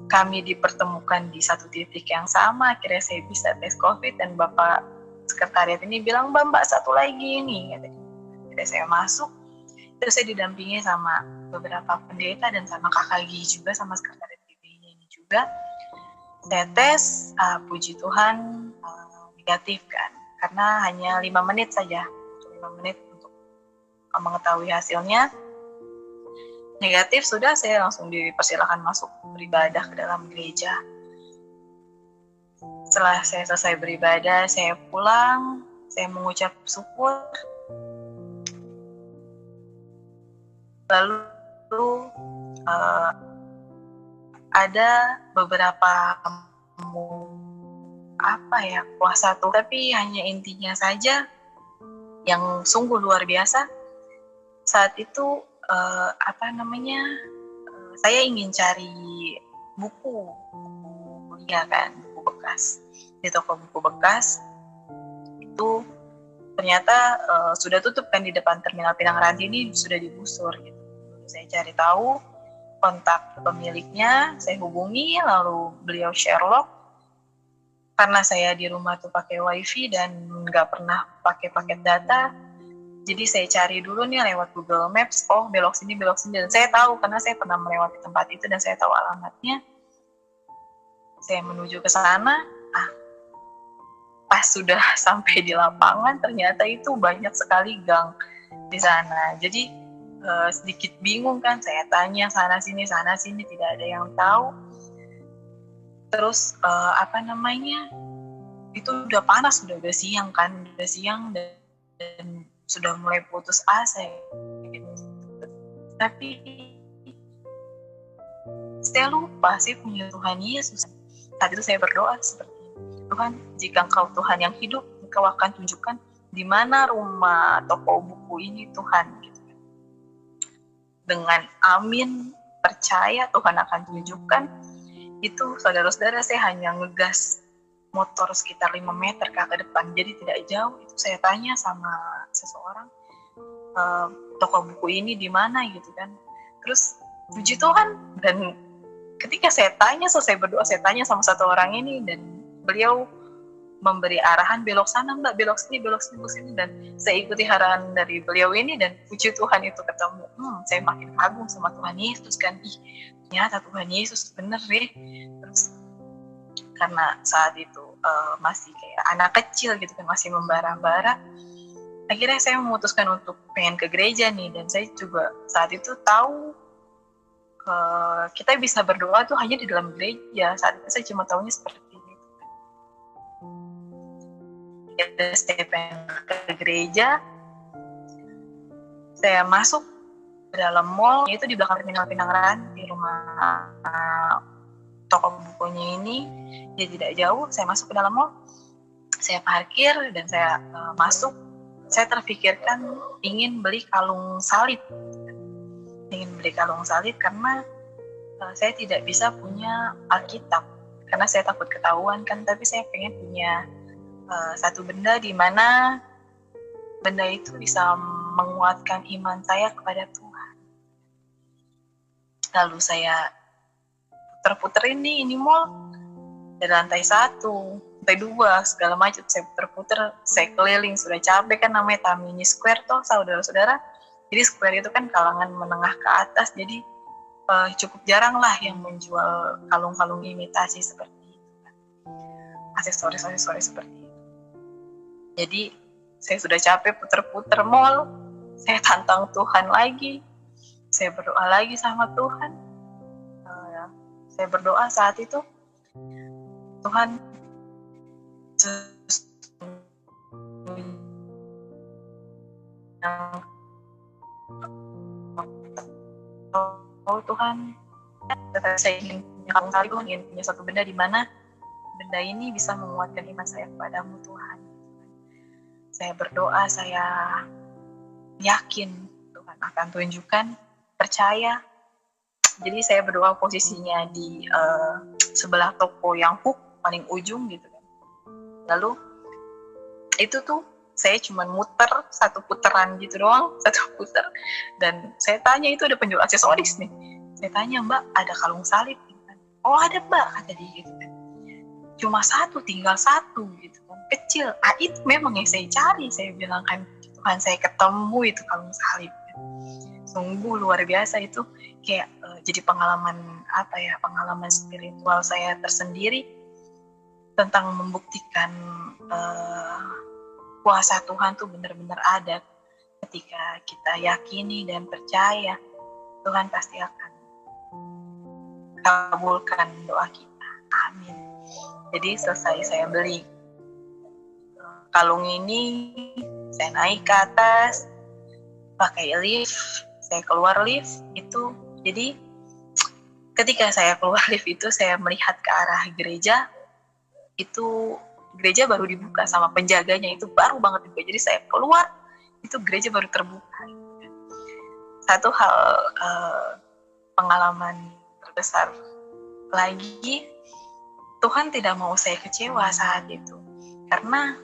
kami dipertemukan di satu titik yang sama, akhirnya saya bisa tes COVID, dan Bapak sekretariat ini bilang, Mbak satu lagi nih, katanya. Akhirnya saya masuk, terus saya didampingi sama beberapa pendeta dan sama Kakak Gi juga, sama sekretariat GBI-nya ini juga. Saya tes, puji Tuhan negatif kan, karena hanya 5 menit saja, 5 menit untuk mengetahui hasilnya. Negatif, sudah saya langsung dipersilakan masuk beribadah ke dalam gereja. Setelah saya selesai beribadah, saya pulang, saya mengucap syukur. Lalu ada beberapa kuasa Tuhan, tapi hanya intinya saja yang sungguh luar biasa. Saat itu saya ingin cari buku kuliah kan, buku bekas di toko buku bekas. Itu ternyata sudah tutup kan, di depan terminal Pinang Ranti ini sudah digusur gitu. Saya cari tahu kontak pemiliknya, saya hubungi, lalu beliau Sherlock. Karena saya di rumah tuh pakai wifi dan nggak pernah pakai paket data, jadi saya cari dulu nih lewat Google Maps, oh belok sini, dan saya tahu karena saya pernah melewati tempat itu dan saya tahu alamatnya. Saya menuju ke sana, pas sudah sampai di lapangan ternyata itu banyak sekali gang di sana. Jadi sedikit bingung kan, saya tanya sana sini, tidak ada yang tahu. Terus itu udah panas, udah siang kan, dan sudah mulai putus asa gitu. Tapi saya lupa sih punya Tuhan Yesus. Saat itu saya berdoa seperti ini, Tuhan, jika Engkau Tuhan yang hidup, Engkau akan tunjukkan di mana rumah toko buku ini, Tuhan gitu. Dengan amin, percaya Tuhan akan tunjukkan. Itu saudara-saudara, saya hanya ngegas motor sekitar 5 meter ke depan, jadi tidak jauh. Itu saya tanya sama seseorang, toko buku ini di mana gitu kan. Terus puji Tuhan, dan ketika saya tanya, selesai berdoa, saya tanya sama satu orang ini, dan beliau memberi arahan, belok sana Mbak, belok sini, dan saya ikuti arahan dari beliau ini, dan puji Tuhan itu ketemu. Saya makin kagum sama Tuhan Yesus kan, ternyata Tuhan Yesus bener deh. Terus karena saat itu masih kayak anak kecil gitu kan, masih membara-bara, akhirnya saya memutuskan untuk pengen ke gereja nih, dan saya juga saat itu tahu kita bisa berdoa tuh hanya di dalam gereja. Saat itu saya cuma tahunya seperti itu. Saya pengen ke gereja, saya masuk ke dalam mall, itu di belakang terminal Pinang Ranti, rumah toko bukunya ini, dia tidak jauh. Saya masuk ke dalam mall, saya parkir dan saya masuk. Saya terpikirkan ingin beli kalung salib, karena saya tidak bisa punya Alkitab karena saya takut ketahuan kan, tapi saya pengen punya satu benda di mana benda itu bisa menguatkan iman saya kepada Tuhan. Lalu saya puter-puterin nih ini mall, dari lantai 1, lantai 2, segala macam saya puter-puter, saya keliling, sudah capek kan, namanya Tamini Square toh saudara-saudara. Jadi Square itu kan kalangan menengah ke atas, jadi cukup jarang lah yang menjual kalung-kalung imitasi seperti itu kan, aksesoris seperti itu. Jadi saya sudah capek puter-puter mall, saya tantang Tuhan lagi, saya berdoa lagi sama Tuhan. Saya berdoa saat itu, Tuhan Tuhan, saya ingin punya kalung salib, Tuhan, ingin punya satu benda di mana benda ini bisa menguatkan iman saya kepadamu Tuhan. Saya berdoa, saya yakin Tuhan akan tunjukkan, percaya. Jadi saya berdoa posisinya di sebelah toko yang hook paling ujung gitu kan. Lalu itu tuh saya cuma muter satu puteran gitu doang, dan saya tanya, itu ada penjual aksesoris nih, saya tanya, Mbak ada kalung salib gitu kan? Oh ada Mbak, kata dia gitu kan, cuma tinggal satu gitu kan, kecil. Itu memang yang saya cari, saya bilang kan, Tuhan saya ketemu itu kalung salib kan. Sungguh luar biasa itu, kayak jadi pengalaman spiritual saya tersendiri tentang membuktikan kuasa Tuhan tuh benar-benar ada. Ketika kita yakini dan percaya, Tuhan pasti akan kabulkan doa kita. Amin. Jadi selesai saya beli kalung ini, saya naik ke atas, pakai lift, saya keluar lift itu. Jadi ketika saya keluar lift itu, saya melihat ke arah gereja, itu gereja baru dibuka sama penjaganya, itu baru banget dibuka. Jadi saya keluar, itu gereja baru terbuka. Satu hal pengalaman terbesar lagi, Tuhan tidak mau saya kecewa saat itu. Karena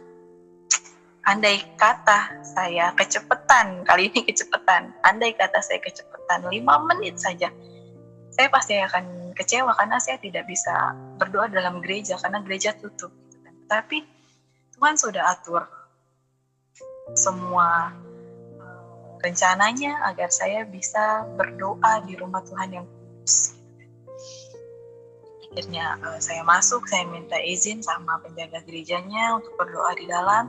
andai kata saya kecepatan, kali ini kecepatan, andai kata saya kecepatan 5 menit saja, saya pasti akan kecewa karena saya tidak bisa berdoa dalam gereja karena gereja tutup. Tapi Tuhan sudah atur semua rencananya agar saya bisa berdoa di rumah Tuhan yang kudus. Akhirnya saya masuk, saya minta izin sama penjaga gerejanya untuk berdoa di dalam.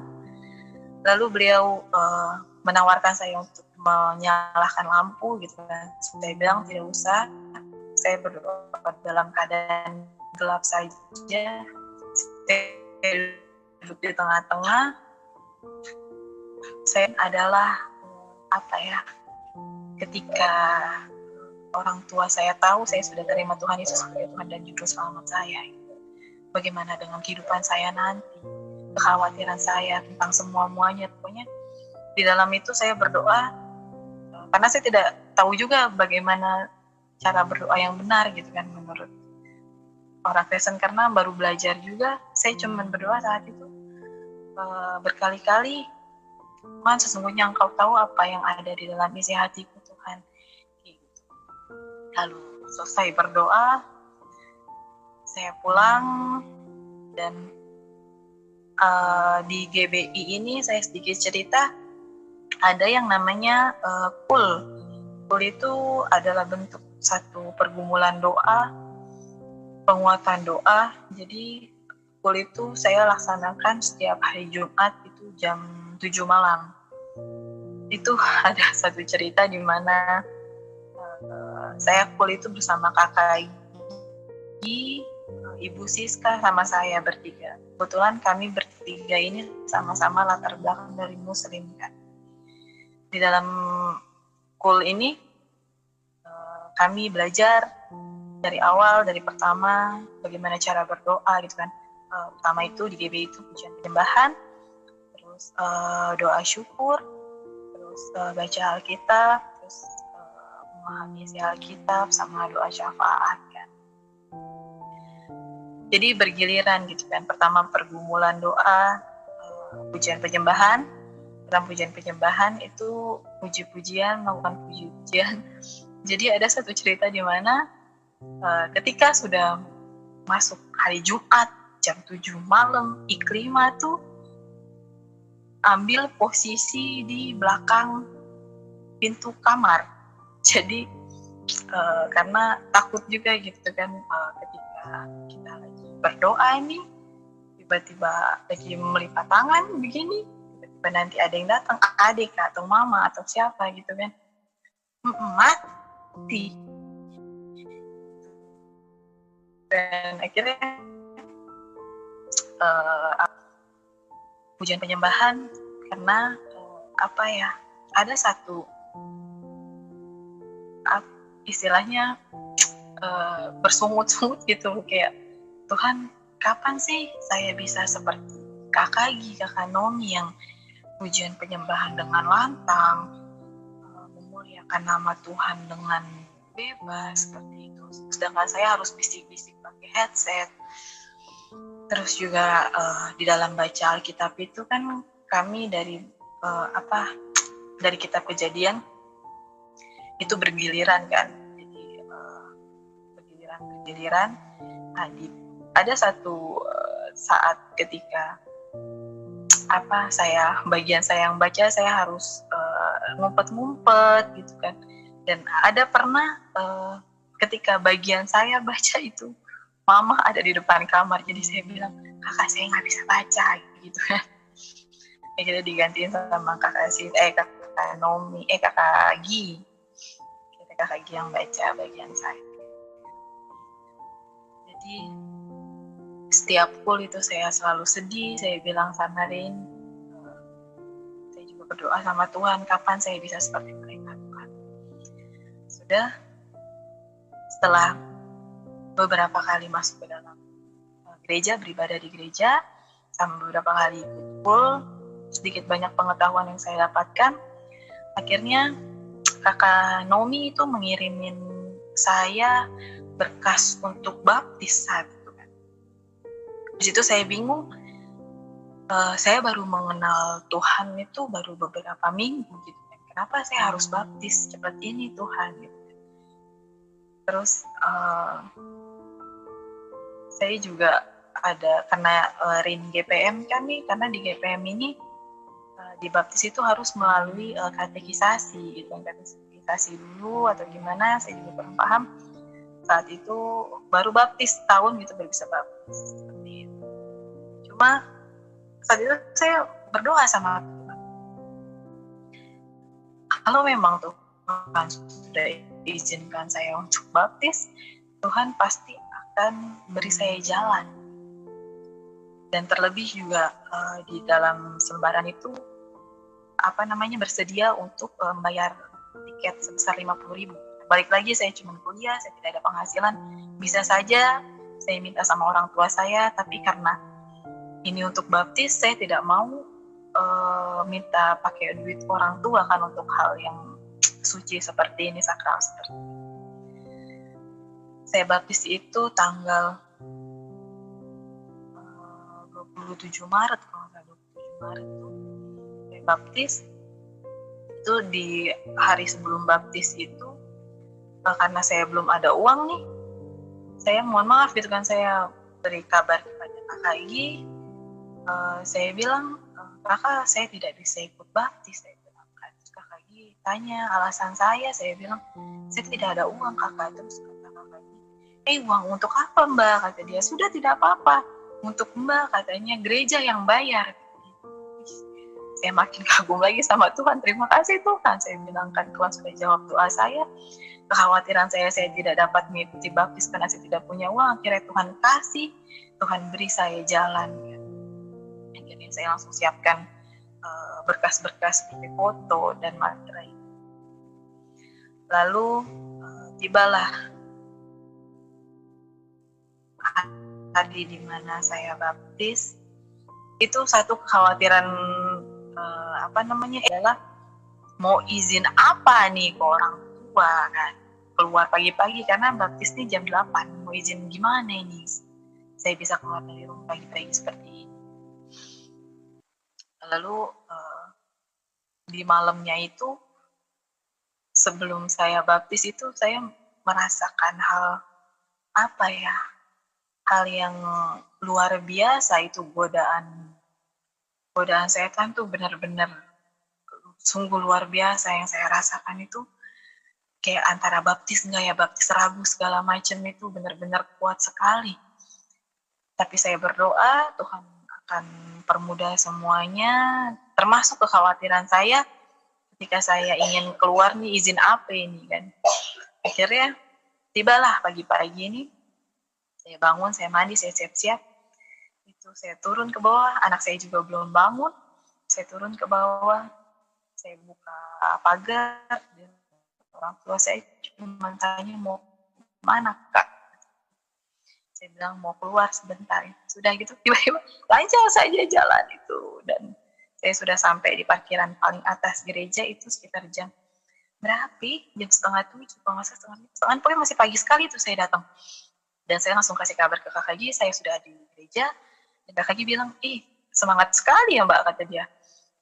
Lalu beliau menawarkan saya untuk menyalakan lampu gitu kan. Saya bilang tidak usah, saya berdoa dalam keadaan gelap saja. Saya duduk di tengah-tengah. Saya adalah ketika orang tua saya tahu saya sudah terima Tuhan Yesus sebagai Tuhan dan Juru Selamat saya, bagaimana dengan kehidupan saya nanti, kekhawatiran saya tentang semuanya. Pokoknya di dalam itu saya berdoa karena saya tidak tahu juga bagaimana cara berdoa yang benar gitu kan menurut orang Kristen, karena baru belajar juga. Saya cuma berdoa saat itu berkali-kali, Tuhan sesungguhnya Engkau tahu apa yang ada di dalam isi hatiku Tuhan. Gitu. Lalu selesai berdoa, saya pulang, dan di GBI ini saya sedikit cerita, ada yang namanya KUL. KUL itu adalah bentuk satu pergumulan doa, penguatan doa. Jadi KUL itu saya laksanakan setiap hari Jumat itu jam 7 malam. itu ada satu cerita di mana saya full itu bersama kakak Igi, Ibu Siska, sama saya bertiga. Kebetulan kami bertiga ini sama-sama latar belakang dari Muslim kan. Di dalam kul ini kami belajar dari awal, dari pertama bagaimana cara berdoa gitu kan. Pertama itu di GB itu pujian penyembahan, terus doa syukur, terus baca Alkitab, terus memahami isi Alkitab sama doa syafaat kan. Jadi bergiliran gitu kan. Pertama pergumulan doa, pujian penyembahan. Dalam pujian penyembahan itu puji-pujian, melakukan puji-pujian. Jadi ada satu cerita di mana ketika sudah masuk hari Jumat jam 7 malam, Iklima tuh ambil posisi di belakang pintu kamar. Jadi karena takut juga gitu kan, ketika kita lagi berdoa ini tiba-tiba lagi melipat tangan begini, tiba-tiba nanti ada yang datang, adik atau mama atau siapa gitu kan, mati. Dan akhirnya pujian penyembahan karena ada satu istilahnya bersungut-sungut gitu, kayak Tuhan kapan sih saya bisa seperti kakak Nomi yang pujian penyembahan dengan lantang, memuliakan nama Tuhan dengan bebas seperti itu, sedangkan saya harus bisik-bisik pakai headset. Terus juga di dalam baca Alkitab itu kan kami dari kitab Kejadian itu bergiliran kan, jadi bergiliran. Ada satu saat ketika bagian saya yang baca, saya harus ngumpet-ngumpet gitu kan. Dan ada pernah ketika bagian saya baca itu, mama ada di depan kamar, jadi saya bilang, kakak saya nggak bisa baca gitu kan. Akhirnya digantiin sama kakak Nomi, kakak Gi. Kakak Gi yang baca bagian saya. Jadi setiap kul itu saya selalu sedih, saya bilang sama Rin, saya juga berdoa sama Tuhan, kapan saya bisa seperti mereka Tuhan. Sudah setelah beberapa kali masuk ke dalam gereja, beribadah di gereja, sama beberapa kali ikut kul, sedikit banyak pengetahuan yang saya dapatkan, akhirnya kakak Nomi itu mengirimin saya berkas untuk baptis saat itu kan. Di situ saya bingung, saya baru mengenal Tuhan itu baru beberapa minggu gitu kan. Kenapa saya harus baptis seperti ini Tuhan gitu. Terus saya juga ada karena Rin GPM kan nih, karena di GPM ini dibaptis itu harus melalui katekisasi gitu, katekisasi dulu atau gimana, saya juga kurang paham. Saat itu baru baptis tahun gitu, baru bisa baptis seperti itu. Cuma saat itu saya berdoa sama Tuhan, kalau memang Tuhan sudah izinkan saya untuk baptis, Tuhan pasti akan beri saya jalan. Dan terlebih juga di dalam selebaran itu bersedia untuk membayar tiket sebesar 50.000. Balik lagi, saya cuma kuliah, saya tidak ada penghasilan. Bisa saja saya minta sama orang tua saya, tapi karena ini untuk baptis, saya tidak mau minta pakai duit orang tua kan untuk hal yang suci seperti ini, sakral seperti ini. Saya baptis itu tanggal 27 Maret, kalau nggak 27 Maret tuh saya baptis. Itu di hari sebelum baptis itu, karena saya belum ada uang nih, saya mohon maaf gitu kan, saya beri kabar kepada kakak Igi, saya bilang, kakak saya tidak bisa ikut baptis, saya bilang kan. Terus kakak Igi tanya alasan saya bilang, saya tidak ada uang kakak. Terus kata kakak Igi, uang untuk apa mbak, kata dia. Sudah, tidak apa-apa, untuk mbak katanya gereja yang bayar. saya makin kagum lagi sama Tuhan. Terima kasih Tuhan, saya bilang kan, Tuhan sudah jawab doa saya. Kekhawatiran saya tidak dapat mengikuti baptis karena saya tidak punya uang. Akhirnya Tuhan kasih, Tuhan beri saya jalan. Akhirnya saya langsung siapkan berkas-berkas seperti foto dan materai. Lalu tibalah hari di mana saya baptis. Itu satu kekhawatiran adalah mau izin apa nih ke orang tua kan, keluar pagi-pagi karena baptis nih jam 8, mau izin gimana ini saya bisa keluar dari rumah pagi-pagi seperti ini. Lalu di malamnya itu sebelum saya baptis itu saya merasakan hal yang luar biasa. Itu godaan setan tuh benar-benar sungguh luar biasa yang saya rasakan. Itu kayak antara baptis enggak ya, baptis ragu segala macam, itu benar-benar kuat sekali. Tapi saya berdoa Tuhan akan permudah semuanya, termasuk kekhawatiran saya ketika saya ingin keluar nih, izin apa ini kan. Akhirnya tibalah pagi-pagi ini, saya bangun, saya mandi, saya siap-siap. Itu saya turun ke bawah, anak saya juga belum bangun. Saya turun ke bawah, saya buka pagar, dan orang tua saya cuma tanya mau mana Kak. Saya bilang mau keluar sebentar. Sudah gitu tiba-tiba lancar saja jalan itu, dan saya sudah sampai di parkiran paling atas gereja itu sekitar jam berapa? Jam 6:30, kalau nggak salah setengah, pokoknya masih pagi sekali itu saya datang. Dan saya langsung kasih kabar ke Kak Haji, saya sudah di gereja. Dan Kak Haji bilang, semangat sekali ya Mbak, kata dia.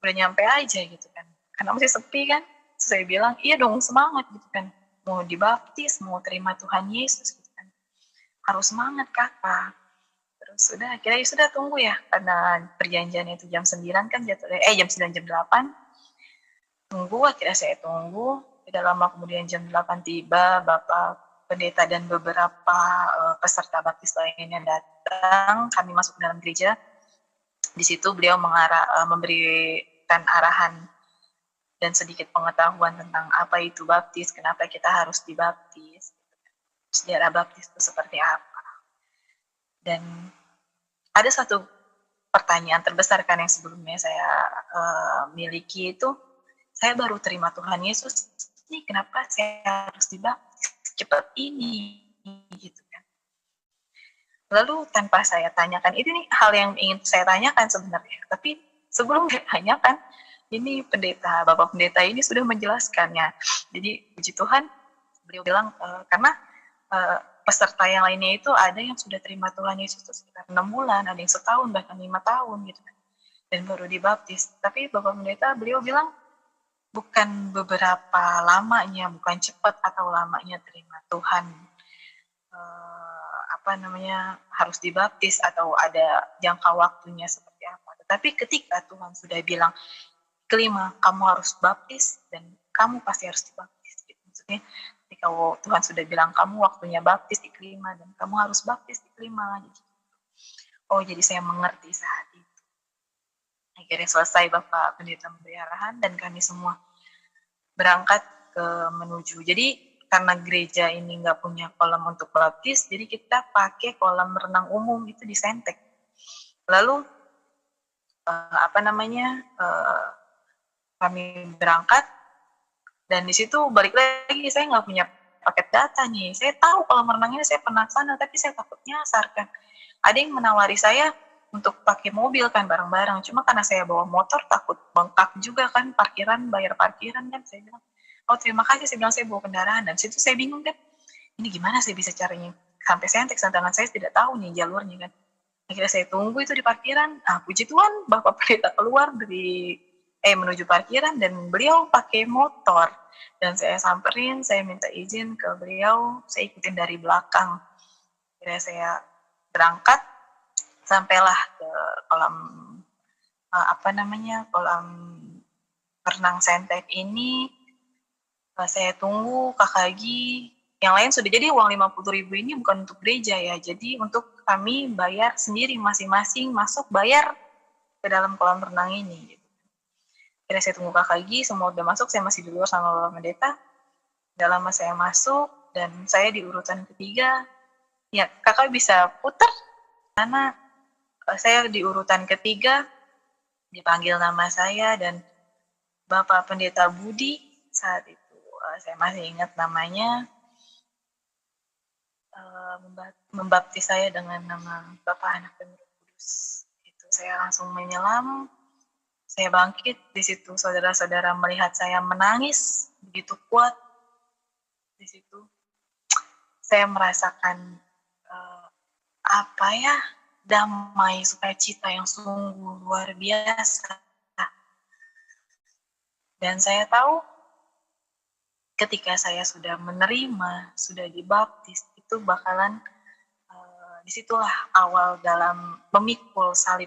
Udah nyampe aja gitu kan. Karena masih sepi kan. Terus saya bilang, iya dong semangat gitu kan. Mau dibaptis, mau terima Tuhan Yesus gitu kan. Harus semangat Kakak. Terus sudah, akhirnya sudah tunggu ya. Karena perjanjiannya itu jam 9 kan jatuh. Jam 9, jam 8. Tunggu, akhirnya saya tunggu. Tidak lama kemudian jam 8 tiba, Bapak pendeta dan beberapa peserta baptis lainnya datang. Kami masuk dalam gereja. Di situ beliau memberikan arahan dan sedikit pengetahuan tentang apa itu baptis, kenapa kita harus dibaptis, sejarah baptis itu seperti apa. Dan ada satu pertanyaan terbesar kan yang sebelumnya saya miliki itu, saya baru terima Tuhan Yesus, ini kenapa saya harus dibaptis cepat ini gitu kan. Lalu tanpa saya tanyakan, ini hal yang ingin saya tanyakan sebenarnya, tapi sebelum saya tanyakan, ini Bapak pendeta ini sudah menjelaskannya. Jadi puji Tuhan, beliau bilang karena peserta yang lainnya itu ada yang sudah terima Tuhan Yesus sekitar 6 bulan, ada yang setahun bahkan 5 tahun gitu kan, dan baru dibaptis. Tapi Bapak pendeta beliau bilang bukan beberapa lamanya, bukan cepat atau lamanya terima Tuhan harus dibaptis atau ada jangka waktunya seperti apa. Tetapi ketika Tuhan sudah bilang kelima, kamu harus baptis dan kamu pasti harus dibaptis. Gitu. Maksudnya ketika Tuhan sudah bilang kamu waktunya baptis di kelima dan kamu harus baptis di kelima. Gitu. Jadi saya mengerti saat itu. Akhirnya selesai Bapak pendeta memberi arahan dan kami semua berangkat menuju. Jadi karena gereja ini nggak punya kolam untuk baptis, jadi kita pakai kolam renang umum itu di Sentek. Lalu kami berangkat dan di situ balik lagi saya nggak punya paket data nih. Saya tahu kolam renangnya, saya pernah sana, tapi saya takut nyasar kan. Ada yang menawari saya untuk pakai mobil kan bareng-bareng. Cuma karena saya bawa motor takut bengkak juga kan, bayar parkiran kan. Saya bilang, terima kasih, saya bilang saya bawa kendaraan. Dan situ saya bingung kan, ini gimana saya bisa caranya sampai Sentek, sedangkan saya tidak tahu nih jalurnya kan. Akhirnya saya tunggu itu di parkiran. Puji Tuhan Bapak pendeta keluar menuju parkiran dan beliau pakai motor. Dan saya samperin, saya minta izin ke beliau, saya ikutin dari belakang. Akhirnya saya berangkat, sampailah ke kolam renang Sentek ini. Saya tunggu Kakak Haji, yang lain sudah. Jadi uang 50.000 ini bukan untuk gereja ya, jadi untuk kami bayar sendiri masing-masing, masuk bayar ke dalam kolam renang ini. Akhirnya saya tunggu kakak lagi, semua udah masuk, saya masih di luar sama Bapak Pendeta. Udah lama saya masuk, dan saya di urutan ketiga. Ya, kakak bisa putar, karena saya di urutan ketiga, dipanggil nama saya, dan Bapak Pendeta Budi, saat itu saya masih ingat namanya, membaptis saya dengan nama Bapa, Anak, dan Roh Kudus. Itu saya langsung menyelam, saya bangkit. Di situ saudara-saudara melihat saya menangis begitu kuat. Di situ saya merasakan apa ya, damai, sukacita yang sungguh luar biasa. Dan saya tahu ketika saya sudah menerima, sudah dibaptis, itu bakalan disitulah awal dalam memikul salib.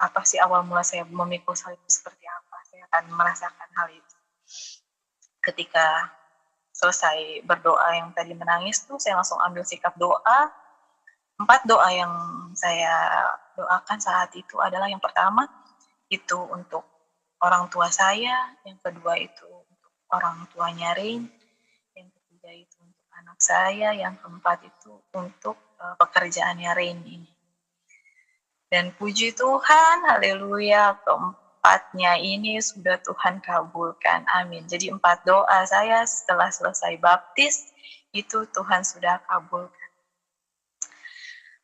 Apa sih awal mula saya memikul salib seperti apa? Saya akan merasakan hal itu. Ketika selesai berdoa yang tadi menangis tuh, saya langsung ambil sikap doa. 4 doa yang saya doakan saat itu adalah, yang pertama itu untuk orang tua saya, yang kedua itu untuk orang tuanya Rain, yang ketiga itu untuk anak saya, yang keempat itu untuk pekerjaannya Rain ini. Dan puji Tuhan, haleluya, keempatnya ini sudah Tuhan kabulkan, amin. Jadi 4 doa saya setelah selesai baptis, itu Tuhan sudah kabulkan.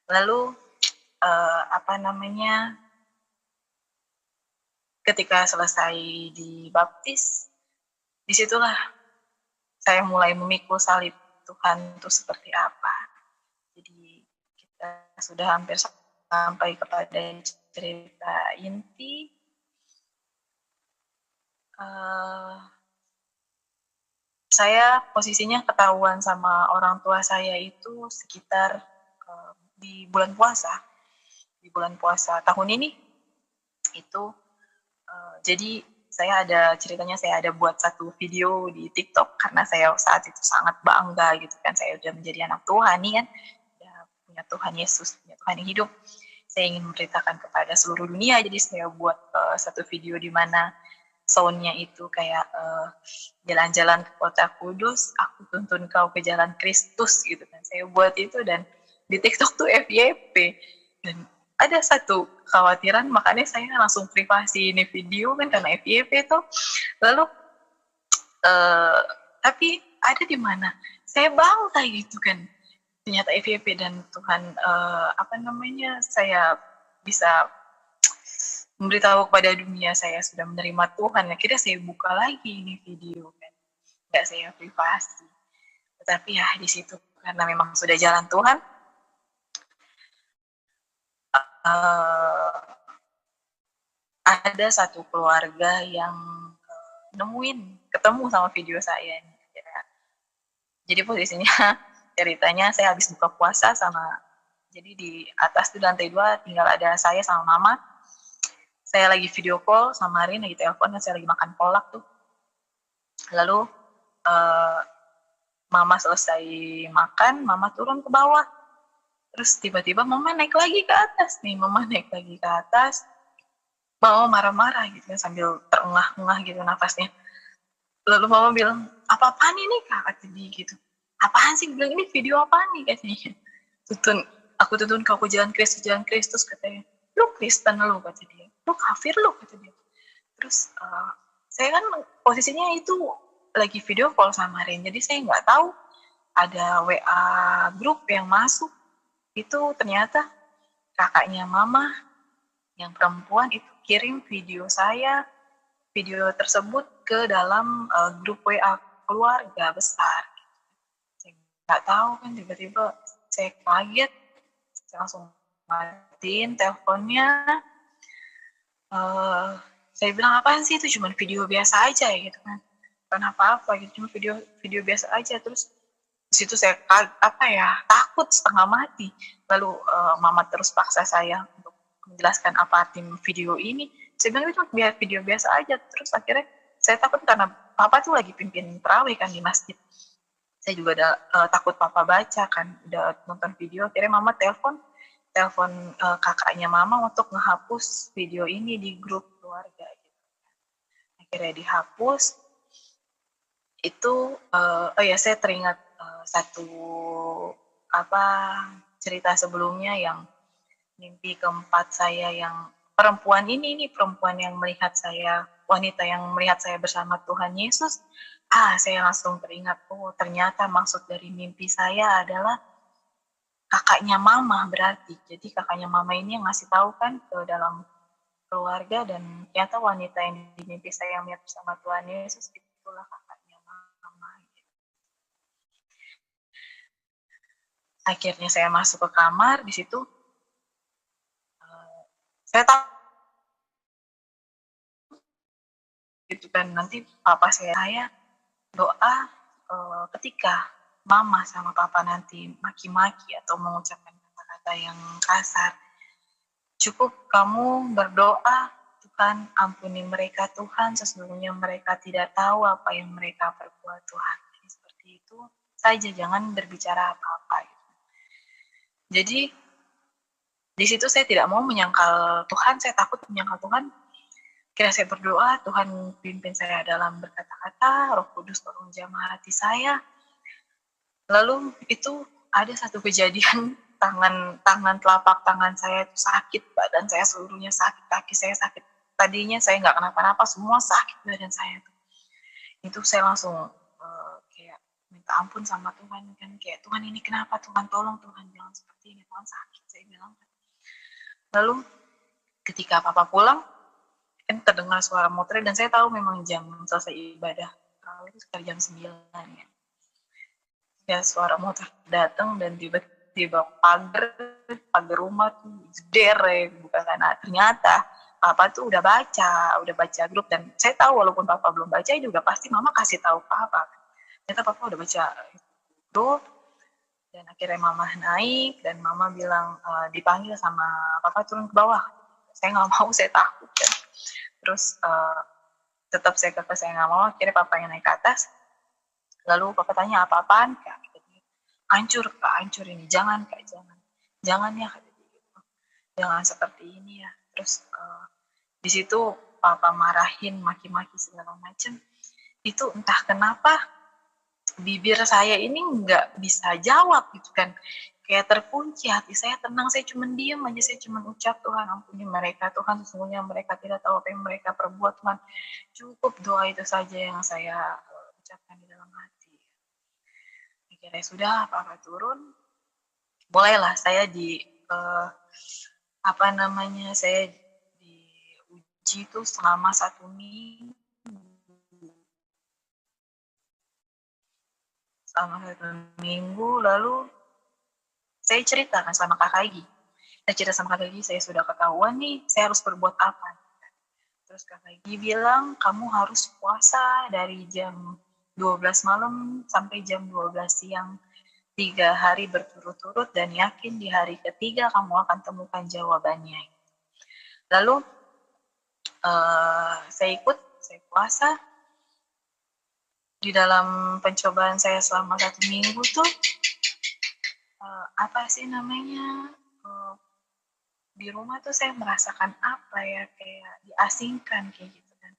Lalu, ketika selesai dibaptis, disitulah saya mulai memikul salib Tuhan itu seperti apa. Jadi kita sudah hampir sampai kepada cerita inti. Saya posisinya ketahuan sama orang tua saya itu sekitar di bulan puasa. Di bulan puasa tahun ini itu, jadi saya ada buat satu video di TikTok karena saya saat itu sangat bangga gitu kan, saya udah menjadi anak Tuhan nih kan, udah punya Tuhan Yesus, punya Tuhan yang hidup. Saya ingin memberitakan kepada seluruh dunia, jadi saya buat satu video di mana soundnya itu kayak jalan-jalan ke kota kudus, aku tuntun kau ke jalan Kristus gitu kan. Saya buat itu dan di TikTok tuh FYP, dan ada satu kekhawatiran, makanya saya langsung privasi ini video kan karena FYP itu. Lalu tapi ada di mana saya bangga gitu kan, ternyata FYP, dan Tuhan saya bisa memberitahu kepada dunia saya sudah menerima Tuhan. Akhirnya saya buka lagi ini video kan, nggak saya privasi. Tetapi ya di situ karena memang sudah jalan Tuhan, ada satu keluarga yang ketemu sama video saya. Jadi posisinya ceritanya saya habis buka puasa jadi di atas tuh lantai 2 tinggal ada saya sama mama. Saya lagi video call sama Rin, lagi telepon, dan saya lagi makan kolak tuh. Lalu mama selesai makan, mama turun ke bawah. Terus tiba-tiba mama naik lagi ke atas nih, mama marah-marah gitu kan, sambil terengah-engah gitu nafasnya. Lalu mama bilang, apa-apaan ini kak, kata dia gitu. Apaan sih, bilang ini video apaan nih katanya. Aku tuntun kau ke jalan Kristus katanya. Lu Kristen lu, kata dia. Lu kafir lu, kata dia. Terus saya kan posisinya itu lagi video call sama Rin, jadi saya nggak tahu ada WA grup yang masuk. Itu ternyata kakaknya mama yang perempuan itu kirim video tersebut ke dalam grup WA keluarga besar. Saya nggak tahu kan, tiba-tiba saya kaget, saya langsung matiin teleponnya. Saya bilang, apaan sih, itu cuma video biasa aja ya gitu kan, bukan apa-apa gitu, cuma video biasa aja. Terus di situ saya takut setengah mati. Lalu mama terus paksa saya untuk menjelaskan apa arti video ini. Saya bilang itu cuma video biasa aja. Terus akhirnya saya takut karena papa tuh lagi pimpin tarawih kan di masjid. Saya juga ada takut papa baca kan, udah nonton video. Akhirnya mama telepon kakaknya mama untuk ngehapus video ini di grup keluarga gitu. Akhirnya dihapus. Itu oh ya, saya teringat satu cerita sebelumnya yang mimpi keempat saya yang perempuan ini perempuan yang melihat saya, wanita yang melihat saya bersama Tuhan Yesus. Saya langsung teringat, oh ternyata maksud dari mimpi saya adalah kakaknya mama berarti. Jadi kakaknya mama ini yang ngasih tahu kan ke dalam keluarga, dan ternyata wanita yang di mimpi saya yang melihat bersama Tuhan Yesus itulah kakaknya mama. Akhirnya saya masuk ke kamar, di situ saya tahu gitu kan, nanti papa saya doa ketika mama sama papa nanti maki-maki atau mengucapkan kata-kata yang kasar, cukup kamu berdoa, Tuhan ampuni mereka Tuhan, sesungguhnya mereka tidak tahu apa yang mereka perbuat Tuhan. Jadi seperti itu saja, jangan berbicara apa-apa. Jadi di situ saya tidak mau menyangkal Tuhan, saya takut menyangkal Tuhan. Kira saya berdoa, Tuhan pimpin saya dalam berkata-kata, Roh Kudus tolong jamah hati saya. Lalu itu ada satu kejadian, tangan telapak tangan saya itu sakit, badan saya seluruhnya sakit, kaki saya sakit. Tadinya saya nggak kenapa-napa, semua sakit badan saya. Itu saya langsung kayak minta ampun sama Tuhan kan, kayak Tuhan ini kenapa, Tuhan tolong, Tuhan jangan seperti ini, Tuhan sakit, saya bilang. Lalu ketika papa pulang, kan terdengar suara motor, dan saya tahu memang jam selesai ibadah, itu sekitar jam 9 ya. Ya suara motor datang dan tiba-tiba pagar rumah tuh jeder bukan, karena ternyata papa tuh udah baca grup, dan saya tahu walaupun papa belum baca juga pasti mama kasih tahu papa. Ternyata papa udah baca grup, dan akhirnya mama naik dan mama bilang dipanggil sama papa turun ke bawah. Saya nggak mau, saya takut kan. Terus tetap saya nggak mau, akhirnya papa yang naik ke atas. Lalu papa tanya apa-apaan kak? Hancur kak, hancur ini, jangan kak, jangan ya kak, jangan seperti ini ya. Terus di situ papa marahin, maki-maki segala macam. Itu entah kenapa bibir saya ini nggak bisa jawab gitu kan, kayak terkunci, hati saya tenang, saya cuma diam aja, saya cuma ucap Tuhan ampuni mereka Tuhan, sesungguhnya mereka tidak tahu apa yang mereka perbuat Tuhan. Cukup doa itu saja yang saya ucapkan di dalam hati. Akhirnya sudah papa turun, mulailah saya saya diuji itu selama 1 minggu. Lalu saya ceritakan sama Kak Egi. Saya sudah ketahuan nih, saya harus berbuat apa. Terus Kak Egi bilang, kamu harus puasa dari jam 12 malam sampai jam 12 siang, 3 hari berturut-turut, dan yakin di hari ketiga kamu akan temukan jawabannya. Lalu saya puasa. Di dalam pencobaan saya selama 1 minggu tuh di rumah tuh saya merasakan kayak diasingkan kayak gitu kan.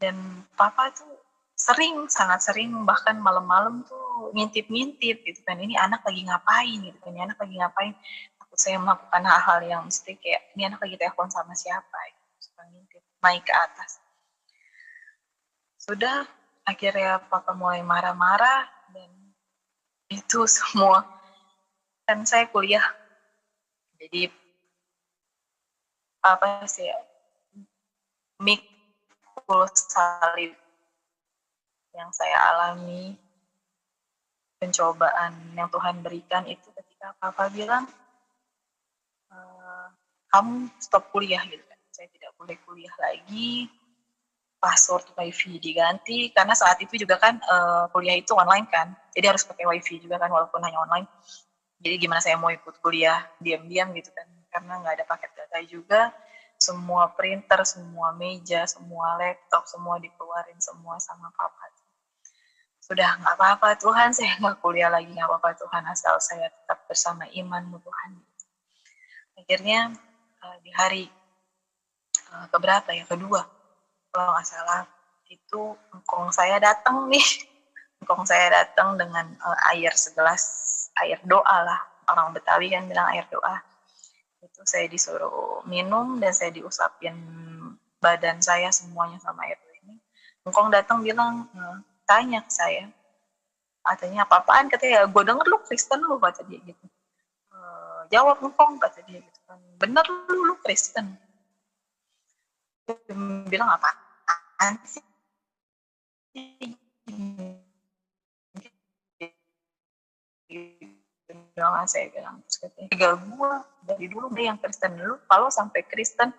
Dan papa tuh sangat sering, bahkan malam-malam tuh ngintip gitu kan, ini anak lagi ngapain gitu kan, ini anak lagi ngapain. Takut saya melakukan hal-hal yang mesti kayak, ini anak lagi telepon sama siapa gitu. Suka ngintip, naik ke atas. Sudah, akhirnya papa mulai marah-marah, dan itu semua. Kan saya kuliah, jadi mikul salib yang saya alami, pencobaan yang Tuhan berikan itu ketika papa bilang, kamu stop kuliah gitu kan. Saya tidak boleh kuliah lagi, password wifi diganti, karena saat itu juga kan kuliah itu online kan, jadi harus pakai wifi juga kan walaupun hanya online. Jadi gimana saya mau ikut kuliah diam-diam gitu kan, karena nggak ada paket data juga. Semua printer, semua meja, semua laptop, semua dikeluarin semua sama papa. Sudah, nggak apa-apa Tuhan, saya nggak kuliah lagi, nggak apa-apa Tuhan, asal saya tetap bersama iman-Mu Tuhan. Akhirnya di hari keberapa ya, kedua kalau nggak salah, itu engkong saya datang nih. Engkong saya datang dengan air segelas, air doa lah, orang Betawi kan bilang air doa. Itu saya disuruh minum dan saya diusapin badan saya semuanya sama air ini. Engkong datang bilang, tanya ke saya, katanya apa-apaan, katanya, gue denger lu Kristen lu, kata dia gitu. Jawab engkong, kata dia gitu kan, bener lu Kristen. Dia bilang apaan sih, bilang, saya bilang, tinggal gue dari dulu deh yang Kristen, lu kalau sampai Kristen,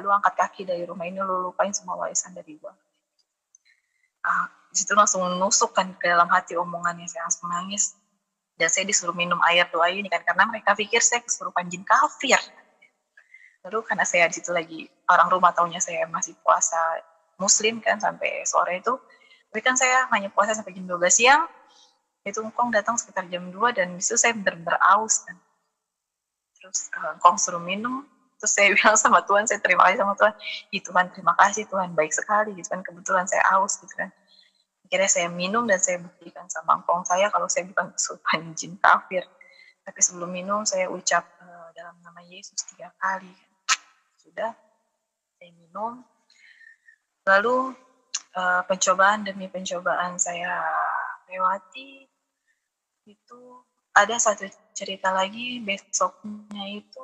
lu angkat kaki dari rumah ini, lu lupain semua warisan dari gue. Di situ langsung nusuk kan ke dalam hati omongannya, saya langsung nangis. Dan saya disuruh minum air doa ini kan, karena mereka pikir saya kesurupan jin kafir. Lalu karena saya di situ lagi, orang rumah taunya saya masih puasa muslim kan sampai sore itu, tapi kan saya hanya puasa sampai jam 12 siang, itu engkong datang sekitar jam 2 dan disitu saya bener-bener aus kan. Terus engkong suruh minum, terus saya bilang sama Tuhan, saya terima kasih sama Tuhan, Tuhan terima kasih, Tuhan baik sekali gitu kan, kebetulan saya aus gitu kan. Akhirnya saya minum dan saya buktikan sama engkong saya kalau saya bukan kesurupan jin kafir. Tapi sebelum minum saya ucap dalam nama Yesus 3 kali. Sudah, saya minum. Lalu pencobaan demi pencobaan saya lewati. Itu ada satu cerita lagi besoknya itu.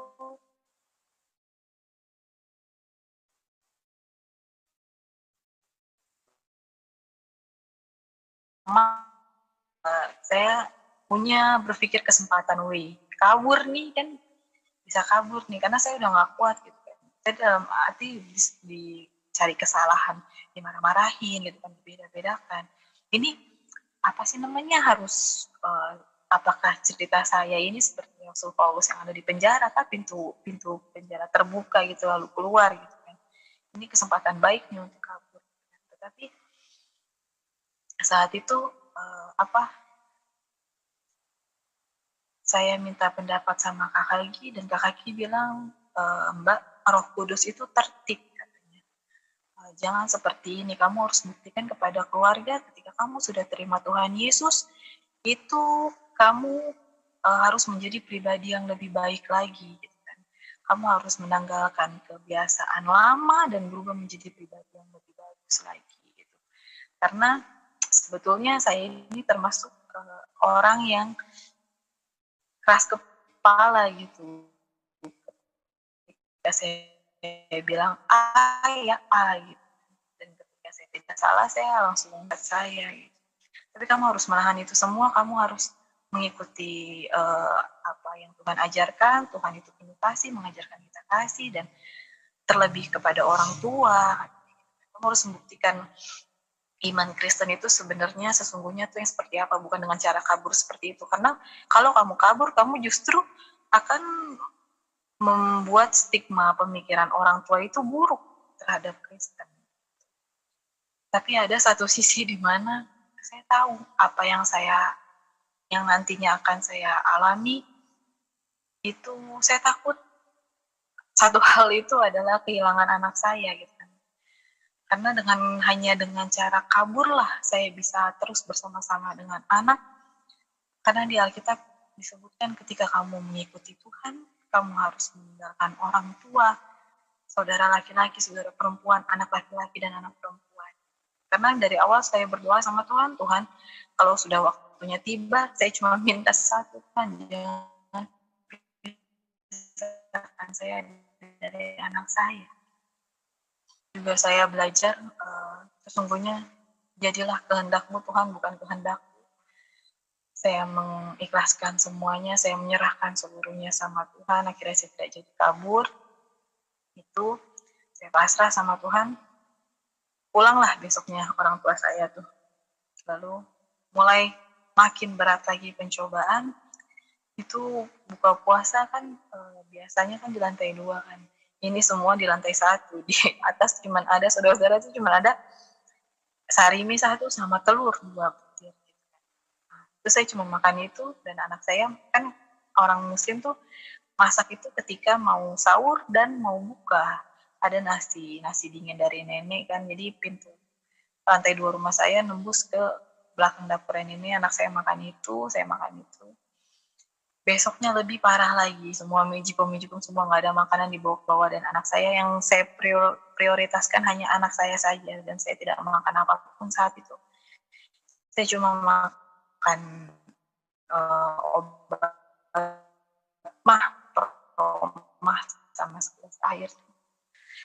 Saya punya berpikir kesempatan, kabur nih kan, bisa kabur nih karena saya udah nggak kuat gitu kan. Saya dalam hati dicari kesalahan, dimarah-marahin gitu kan, dibeda-bedakan. Ini apa sih namanya, harus apakah cerita saya ini seperti Rasul Paulus yang ada di penjara, kan pintu penjara terbuka gitu lalu keluar gitu kan. Ini kesempatan baik nih untuk kabur. Tetapi saat itu saya minta pendapat sama Kak Gi dan Kak Gi bilang, Mbak, Roh Kudus itu tertib katanya. Jangan seperti ini, kamu harus buktikan kepada keluarga ketika kamu sudah terima Tuhan Yesus, itu kamu harus menjadi pribadi yang lebih baik lagi. Gitu kan. Kamu harus menanggalkan kebiasaan lama dan berubah menjadi pribadi yang lebih bagus lagi. Gitu. Karena sebetulnya saya ini termasuk orang yang keras kepala gitu. Ketika saya bilang ya gitu. Dan ketika saya tidak salah, saya langsung membuat saya gitu. Tapi kamu harus menahan itu semua, kamu harus mengikuti apa yang Tuhan ajarkan. Tuhan itu penuh kasih, mengajarkan kita kasih, dan terlebih kepada orang tua. Kamu harus membuktikan iman Kristen itu sebenarnya sesungguhnya tuh yang seperti apa, bukan dengan cara kabur seperti itu. Karena kalau kamu kabur, kamu justru akan membuat stigma pemikiran orang tua itu buruk terhadap Kristen. Tapi ada satu sisi di mana saya tahu apa yang nantinya akan saya alami, itu saya takut satu hal itu adalah kehilangan anak saya gitu kan. Karena hanya dengan cara kabur lah saya bisa terus bersama-sama dengan anak. Karena di Alkitab disebutkan ketika kamu mengikuti Tuhan, kamu harus meninggalkan orang tua, saudara laki-laki, saudara perempuan, anak laki-laki dan anak perempuan. Karena dari awal saya berdoa sama Tuhan, kalau sudah waktunya tiba, saya cuma minta satu, Tuhan, jangan pisahkan saya dari anak saya. Juga saya belajar, sesungguhnya jadilah kehendak-Mu Tuhan, bukan kehendakku. Saya mengikhlaskan semuanya, saya menyerahkan seluruhnya sama Tuhan, akhirnya saya tidak jadi kabur. Itu saya pasrah sama Tuhan. Pulanglah besoknya orang tua saya tuh. Lalu mulai makin berat lagi pencobaan. Itu buka puasa kan biasanya kan di lantai 2 kan. Ini semua di lantai 1. Di atas cuman ada, saudara-saudara itu cuman ada sarimi 1 sama telur 2 butir. Terus saya cuma makan itu, dan anak saya kan orang muslim tuh masak itu ketika mau sahur dan mau buka. ada nasi dingin dari nenek kan, jadi pintu lantai 2 rumah saya nembus ke belakang dapur nenek, anak saya makan itu, saya makan itu. Besoknya lebih parah lagi, semua mejikom semua nggak ada makanan dibawa ke bawah, dan anak saya yang saya prioritaskan hanya anak saya saja, dan saya tidak makan apapun saat itu. Saya cuma makan obat mah sama segelas air,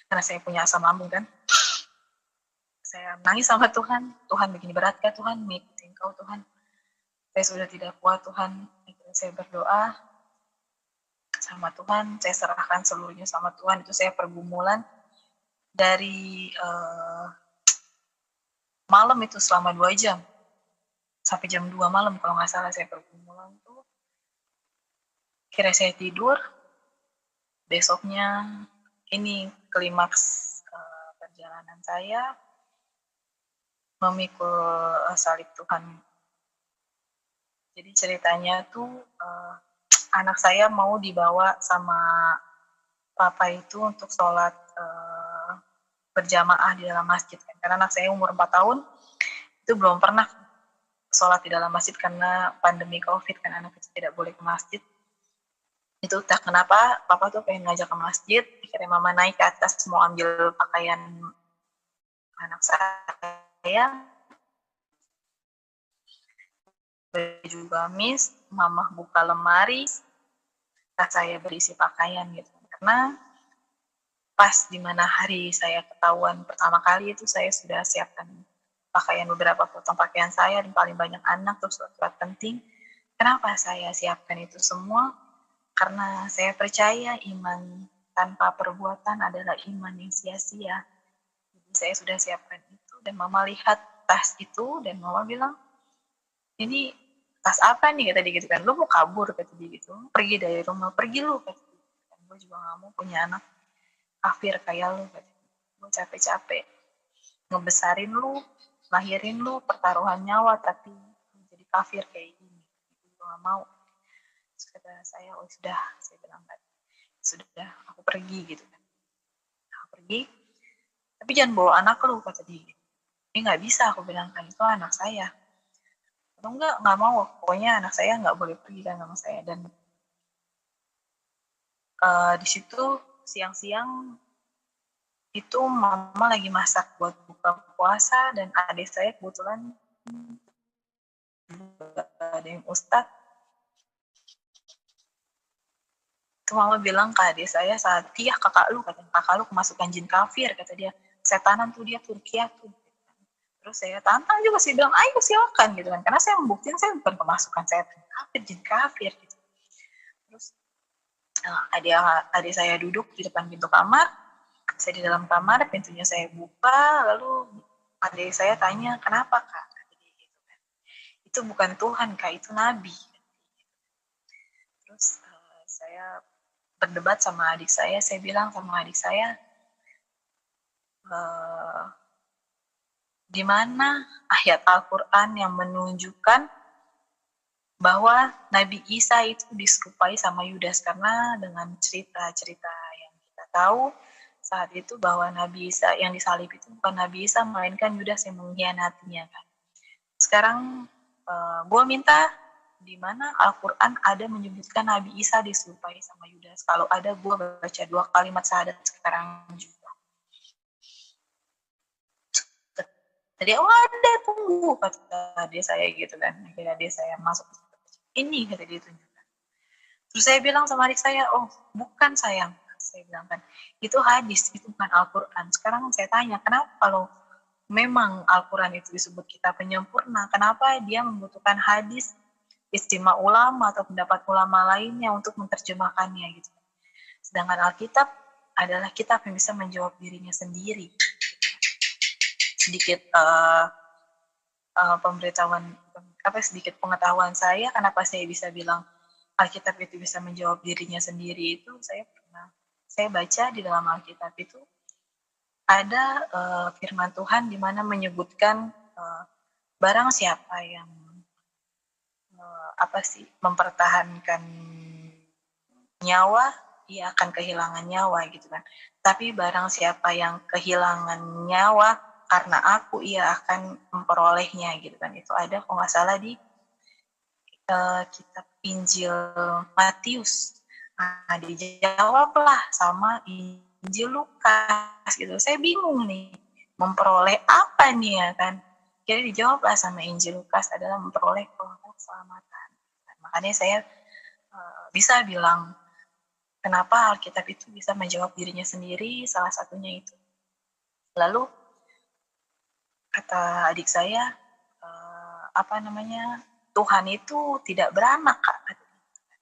karena saya punya asam lambung kan. Saya nangis sama Tuhan, Tuhan begini berat kah Tuhan, mengikuti Engkau Tuhan, saya sudah tidak kuat Tuhan. Saya berdoa sama Tuhan, saya serahkan seluruhnya sama Tuhan. Itu saya pergumulan dari malam itu selama 2 jam sampai jam 2 malam kalau nggak salah saya pergumulan tuh. Kira saya tidur, besoknya ini klimaks perjalanan saya memikul salib Tuhan. Jadi ceritanya tuh anak saya mau dibawa sama papa itu untuk sholat berjamaah di dalam masjid. Karena anak saya umur 4 tahun, itu belum pernah sholat di dalam masjid karena pandemi COVID kan, anak kecil tidak boleh ke masjid. Itu tak kenapa papa tuh pengen ngajak ke masjid, akhirnya mama naik ke atas mau ambil pakaian anak saya, baju gamis, mama buka lemari, tas saya berisi pakaian gitu. Karena pas dimana hari saya ketahuan pertama kali itu saya sudah siapkan pakaian, beberapa potong pakaian saya dan paling banyak anak, terus surat-surat penting. Kenapa saya siapkan itu semua? Karena saya percaya iman tanpa perbuatan adalah iman yang sia-sia. Jadi saya sudah siapkan itu, dan mama lihat tas itu dan mama bilang, ini tas apa nih, kata dia gitu kan, lu mau kabur, kata dia gitu, pergi dari rumah, pergi lu, kata dia. Dan gue juga gak mau punya anak kafir kayak lu, kata dia. Gue capek-capek ngebesarin lu, lahirin lu, pertaruhan nyawa, tapi jadi kafir kayak gini, gue gak mau. Terus kata saya, oh sudah, saya bilang kan, sudah, aku pergi gitu kan, aku pergi, tapi jangan bawa anak lu, kata dia. Ini nggak bisa, aku bilang kan, itu anak saya. Atau nggak mau, pokoknya anak saya nggak boleh pergi kan sama saya. Dan di situ siang-siang itu mama lagi masak buat buka puasa, dan adik saya kebetulan ada yang ustadz. Itu mama bilang ke adik saya saat dia, kakak lu kemasukan jin kafir, kata dia, setanan tuh dia Turkiya tuh. Terus saya tantang juga sih, bilang ayo silakan gitu kan, karena saya membuktikan saya bukan kemasukan setan kafir, jin kafir gitu. Terus adik saya duduk di depan pintu kamar, saya di dalam kamar, pintunya saya buka, lalu adik saya tanya, kenapa kak? Itu bukan Tuhan kak, itu nabi. Terus saya berdebat sama adik saya bilang sama adik saya, di mana ayat Al-Quran yang menunjukkan bahwa Nabi Isa itu diserupai sama Yudas? Karena dengan cerita-cerita yang kita tahu saat itu bahwa Nabi Isa yang disalib itu bukan Nabi Isa, melainkan Yudas yang mengkhianatinya kan. Sekarang gue minta di mana Al-Quran ada menyebutkan Nabi Isa diserupai sama Yudas. Kalau ada, gue baca 2 kalimat syahadat sekarang juga. Jadi ada, tunggu, kata dia saya gitu kan. Akhirnya dia saya masuk, ini kata dia tunjukkan. Terus saya bilang sama adik saya, oh bukan sayang, saya bilang kan, itu hadis, itu bukan Al-Quran. Sekarang saya tanya, kenapa kalau memang Al-Quran itu disebut kitab penyempurna, kenapa dia membutuhkan hadis, istimewa ulama atau pendapat ulama lainnya untuk menerjemahkannya gitu. Sedangkan Alkitab adalah kitab yang bisa menjawab dirinya sendiri. Sedikit sedikit pengetahuan saya, kenapa saya bisa bilang Alkitab itu bisa menjawab dirinya sendiri, itu saya baca di dalam Alkitab itu ada firman Tuhan di mana menyebutkan barang siapa yang mempertahankan nyawa ia akan kehilangan nyawa gitu kan. Tapi barang siapa yang kehilangan nyawa karena aku, ia akan memperolehnya gitu kan. Itu ada kalau nggak salah di kitab Injil Matius. Nah, dijawablah sama Injil Lukas gitu. Saya bingung nih, memperoleh apa nih ya kan. Jadi dijawablah sama Injil Lukas adalah memperoleh keselamatan. Makanya saya bisa bilang kenapa Alkitab itu bisa menjawab dirinya sendiri, salah satunya itu. Lalu kata adik saya, Tuhan itu tidak beranak, Kak.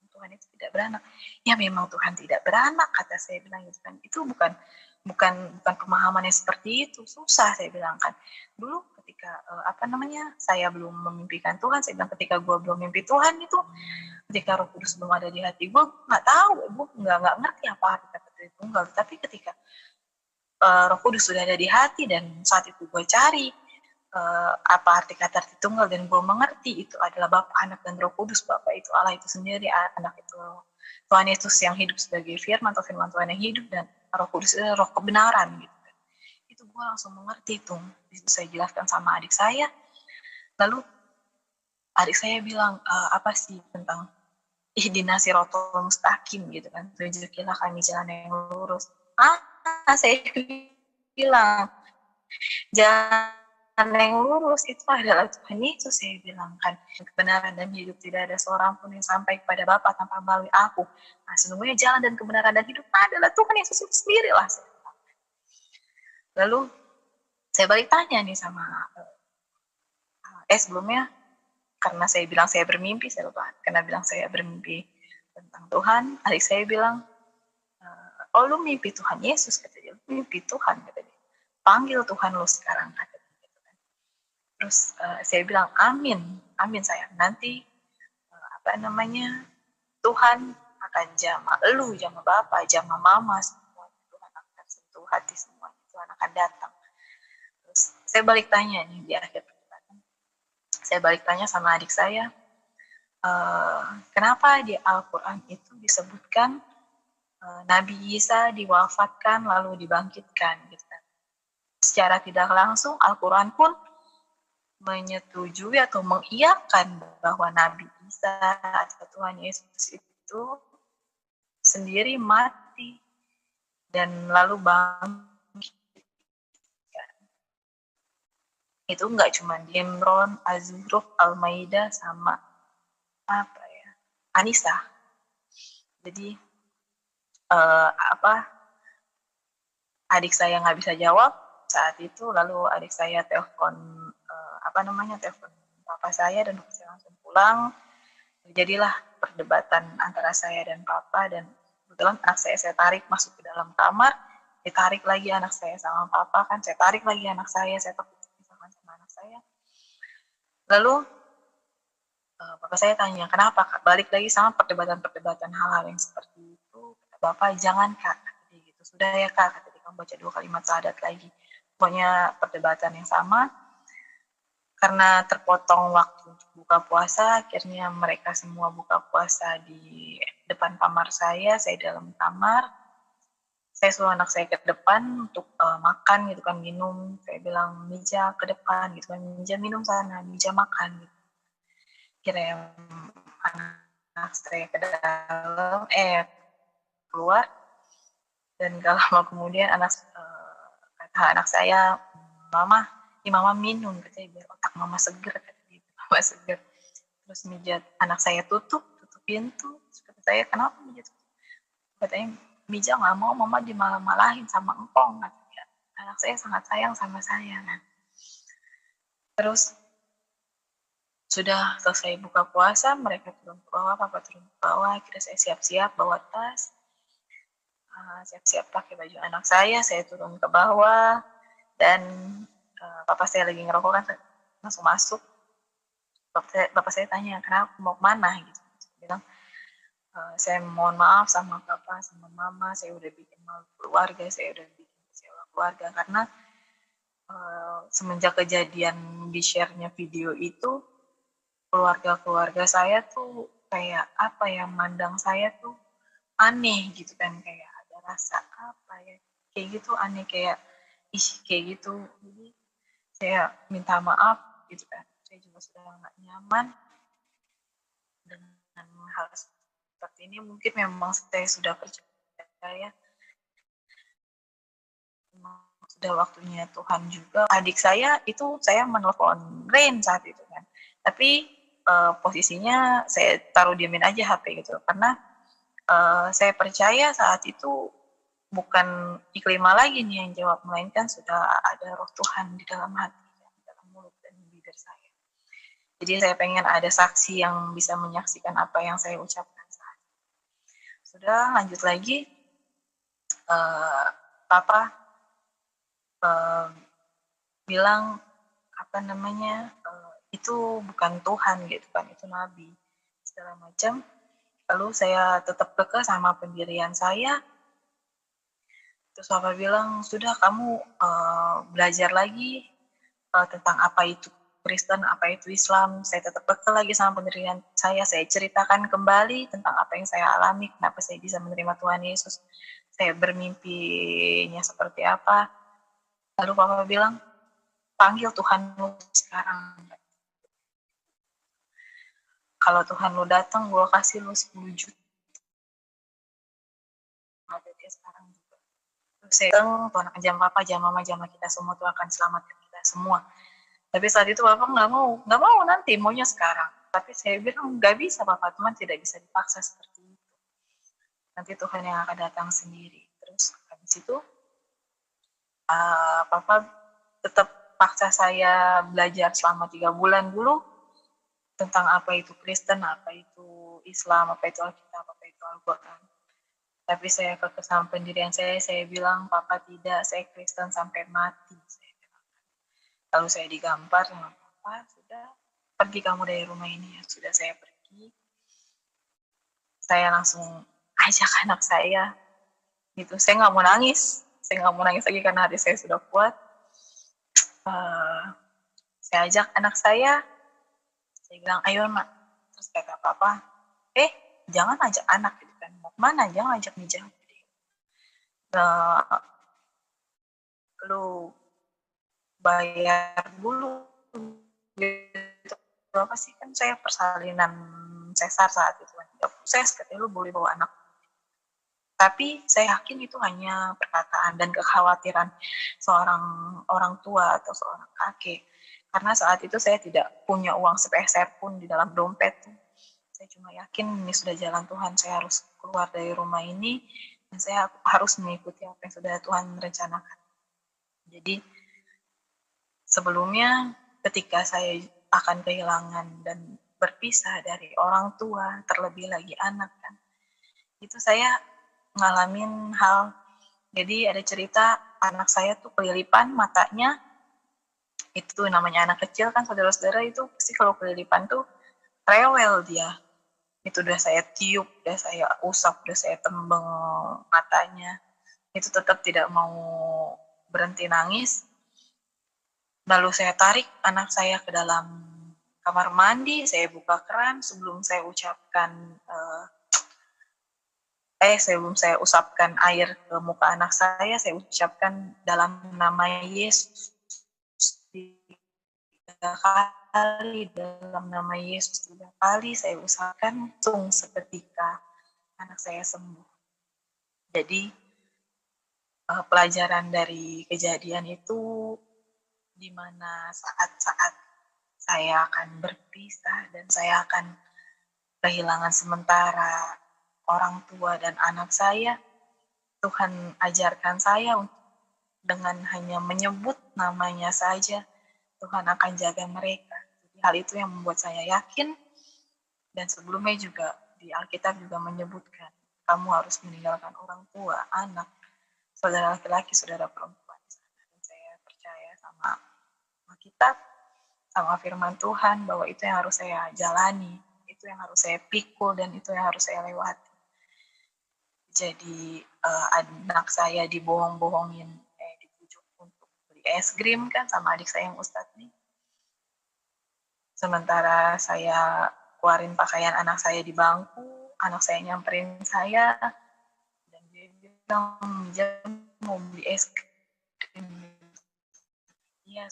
Tuhan itu tidak beranak. Ya memang Tuhan tidak beranak, kata saya bilang gitu kan. Itu bukan pemahaman yang seperti itu. Susah saya bilang kan. Dulu ketika saya belum memimpikan Tuhan, saya bilang ketika gue belum mimpi Tuhan itu, ketika Roh Kudus belum ada di hati gue nggak tahu, gue nggak ngerti apa arti kata Tritunggal. Tapi ketika Roh Kudus sudah ada di hati dan saat itu gue cari apa arti kata Tritunggal dan gue mengerti itu adalah Bapa, Anak, dan Roh Kudus. Bapa itu Allah itu sendiri, Anak itu Tuhan Yesus yang hidup sebagai firman atau firman Tuhan yang hidup, dan Roh Kudus itu roh kebenaran gitu. Itu gue langsung mengerti tuh, bisa saya jelaskan sama adik saya. Lalu adik saya bilang, apa sih tentang ihdina siratal mustaqim gitu kan, tunjukilah kami jalan yang lurus. Saya bilang jalan yang lurus itu adalah Tuhan Yesus, saya bilang kan. Kebenaran dan hidup, tidak ada seorang pun yang sampai kepada Bapa tanpa melalui aku. Nah, sesungguhnya jalan dan kebenaran dan hidup adalah Tuhan Yesus itu sendiri lah. Lalu saya balik tanya nih sama sebelumnya, karena saya bilang saya bermimpi, saya lupa karena bilang saya bermimpi tentang Tuhan. Adik saya bilang, oh lu mimpi Tuhan Yesus, kata dia. Mimpi Tuhan, kata dia. Panggil Tuhan lu sekarang, kata dia. Terus saya bilang, amin sayang. Nanti Tuhan akan jamah lu, jamah Bapak, jamah Mama, semua. Tuhan akan sentuh hati semua. Tuhan akan datang. Terus saya balik tanya nih di akhir perdebatan. Saya balik tanya sama adik saya, kenapa di Al-Quran itu disebutkan Nabi Isa diwafatkan lalu dibangkitkan gitu kan. Secara tidak langsung Al-Quran pun menyetujui atau mengiyakan bahwa Nabi Isa atau Tuhan Yesus itu sendiri mati dan lalu bangkit. Itu nggak cuma di Imran, Az-Zukhruf, Al-Maidah, sama Anisa. Jadi adik saya nggak bisa jawab saat itu, lalu adik saya telepon telepon papa saya, dan saya langsung pulang. Terjadilah perdebatan antara saya dan papa, dan kebetulan anak saya tarik masuk ke dalam kamar, ditarik lagi anak saya sama papa kan, saya tarik lagi anak saya takut sama anak saya. Lalu papa saya tanya, kenapa Kak? Balik lagi sama perdebatan hal-hal yang seperti itu. Kata bapak, jangan Kak, gitu. Sudah ya Kak, kata dia, kamu baca 2 kalimat syahadat lagi. Pokoknya perdebatan yang sama. Karena terpotong waktu untuk buka puasa, akhirnya mereka semua buka puasa di depan kamar saya dalam kamar. Saya suruh anak saya ke depan untuk makan gitu kan, minum. Saya bilang, Mija ke depan gitu kan, Mija minum sana, Mija makan gitu. Kirim anak saya ke dalam, keluar, dan gak lama kemudian kata anak saya, Mama minum, katanya biar otak Mama seger, kata dia, Mama seger. Terus Mija, anak saya tutup pintu. Terus kata saya, kenapa Mija tutup? Katanya, Mija nggak mau Mama dimalah-malahin sama engkong, katanya. Anak saya sangat sayang sama saya kan. Terus sudah selesai buka puasa, mereka turun ke bawah, papa turun ke bawah, akhirnya saya siap-siap bawa tas, siap-siap pakai baju anak saya turun ke bawah, dan papa saya lagi ngerokok kan, langsung masuk. Bapak saya tanya, kenapa mau kemana gitu. Saya bilang, saya mohon maaf sama papa, sama mama, saya udah bikin malu keluarga, saya udah bikin kecewa keluarga, karena semenjak kejadian di share-nya video itu, keluarga saya tuh kayak mandang saya tuh aneh gitu kan, kayak ada rasa apa ya, kayak gitu aneh, kayak kayak gitu. Jadi saya minta maaf gitu kan, saya juga sudah nggak nyaman dengan hal seperti ini. Mungkin memang saya sudah percaya sudah waktunya Tuhan juga. Adik saya itu, saya menelpon Rain saat itu kan, tapi posisinya saya taruh diamin aja HP gitu, karena saya percaya saat itu bukan Iklima lagi nih yang jawab, melainkan sudah ada roh Tuhan di dalam hati, di dalam mulut dan bibir saya. Jadi saya pengen ada saksi yang bisa menyaksikan apa yang saya ucapkan saat itu. Sudah, lanjut lagi, Papa bilang apa namanya, itu bukan Tuhan gitu kan, itu nabi segala macam. Lalu saya tetap kekeh sama pendirian saya. Terus Papa bilang, sudah kamu belajar lagi tentang apa itu Kristen, apa itu Islam. Saya tetap kekeh lagi sama pendirian saya ceritakan kembali tentang apa yang saya alami, kenapa saya bisa menerima Tuhan Yesus, saya bermimpinya seperti apa. Lalu Papa bilang, panggil Tuhan lu sekarang. Kalau Tuhan lu datang, gue kasih lu 10 juta. Ada dia sekarang juga. Terus saya bilang, Tuhan akan jam Papa, jam Mama, jam kita semua, Tuhan akan selamatkan kita semua. Tapi saat itu Papa nggak mau nanti, maunya sekarang. Tapi saya bilang, nggak bisa Papa, Tuhan tidak bisa dipaksa seperti itu. Nanti Tuhan yang akan datang sendiri. Terus habis itu, Papa tetap paksa saya belajar selama 3 bulan dulu tentang apa itu Kristen, apa itu Islam, apa itu Alkitab, apa itu Al-Quran. Tapi saya kekeh sama pendirian saya bilang, Papa tidak, saya Kristen sampai mati. Lalu saya digampar sama Papa, sudah, pergi kamu dari rumah ini. Ya sudah, saya pergi. Saya langsung ajak anak saya, gitu. Saya nggak mau nangis lagi karena hati saya sudah kuat. Saya ajak anak saya bilang, ayo Mak. Terus kata Papa, jangan ajak anak gitu kan, mau kemana, jangan ajak Mija. Lu bayar dulu gitu. Apa sih, kan saya persalinan sesar saat itu kan, proses katanya lu boleh bawa anak. Tapi saya yakin itu hanya perkataan dan kekhawatiran seorang orang tua atau seorang kakek, karena saat itu saya tidak punya uang sepeser pun di dalam dompet. Saya cuma yakin ini sudah jalan Tuhan, saya harus keluar dari rumah ini dan saya harus mengikuti apa yang sudah Tuhan rencanakan. Jadi sebelumnya ketika saya akan kehilangan dan berpisah dari orang tua, terlebih lagi anak kan, itu saya ngalamin hal. Jadi ada cerita anak saya tuh kelilipan matanya, itu namanya anak kecil kan saudara-saudara, itu pasti kalau kelilipan tuh rewel dia. Itu udah saya tiup, udah saya usap, udah saya tembeng matanya, itu tetap tidak mau berhenti nangis. Lalu saya tarik anak saya ke dalam kamar mandi, saya buka keran, sebelum saya usapkan air ke muka anak saya ucapkan dalam nama Yesus 3 kali, dalam nama Yesus 3 kali saya usapkan, langsung seketika anak saya sembuh. Jadi pelajaran dari kejadian itu, di mana saat-saat saya akan berpisah dan saya akan kehilangan sementara orang tua dan anak saya, Tuhan ajarkan saya dengan hanya menyebut namanya saja, Tuhan akan jaga mereka. Jadi hal itu yang membuat saya yakin, dan sebelumnya juga di Alkitab juga menyebutkan, kamu harus meninggalkan orang tua, anak, saudara laki-laki, saudara perempuan. Dan saya percaya sama Alkitab, sama firman Tuhan, bahwa itu yang harus saya jalani, itu yang harus saya pikul, dan itu yang harus saya lewati. Jadi anak saya dibohong-bohongin, dibujuk untuk beli es krim kan sama adik saya yang Ustadz nih. Sementara saya keluarin pakaian anak saya di bangku, anak saya nyamperin saya, jam mau beli es krim. Iya,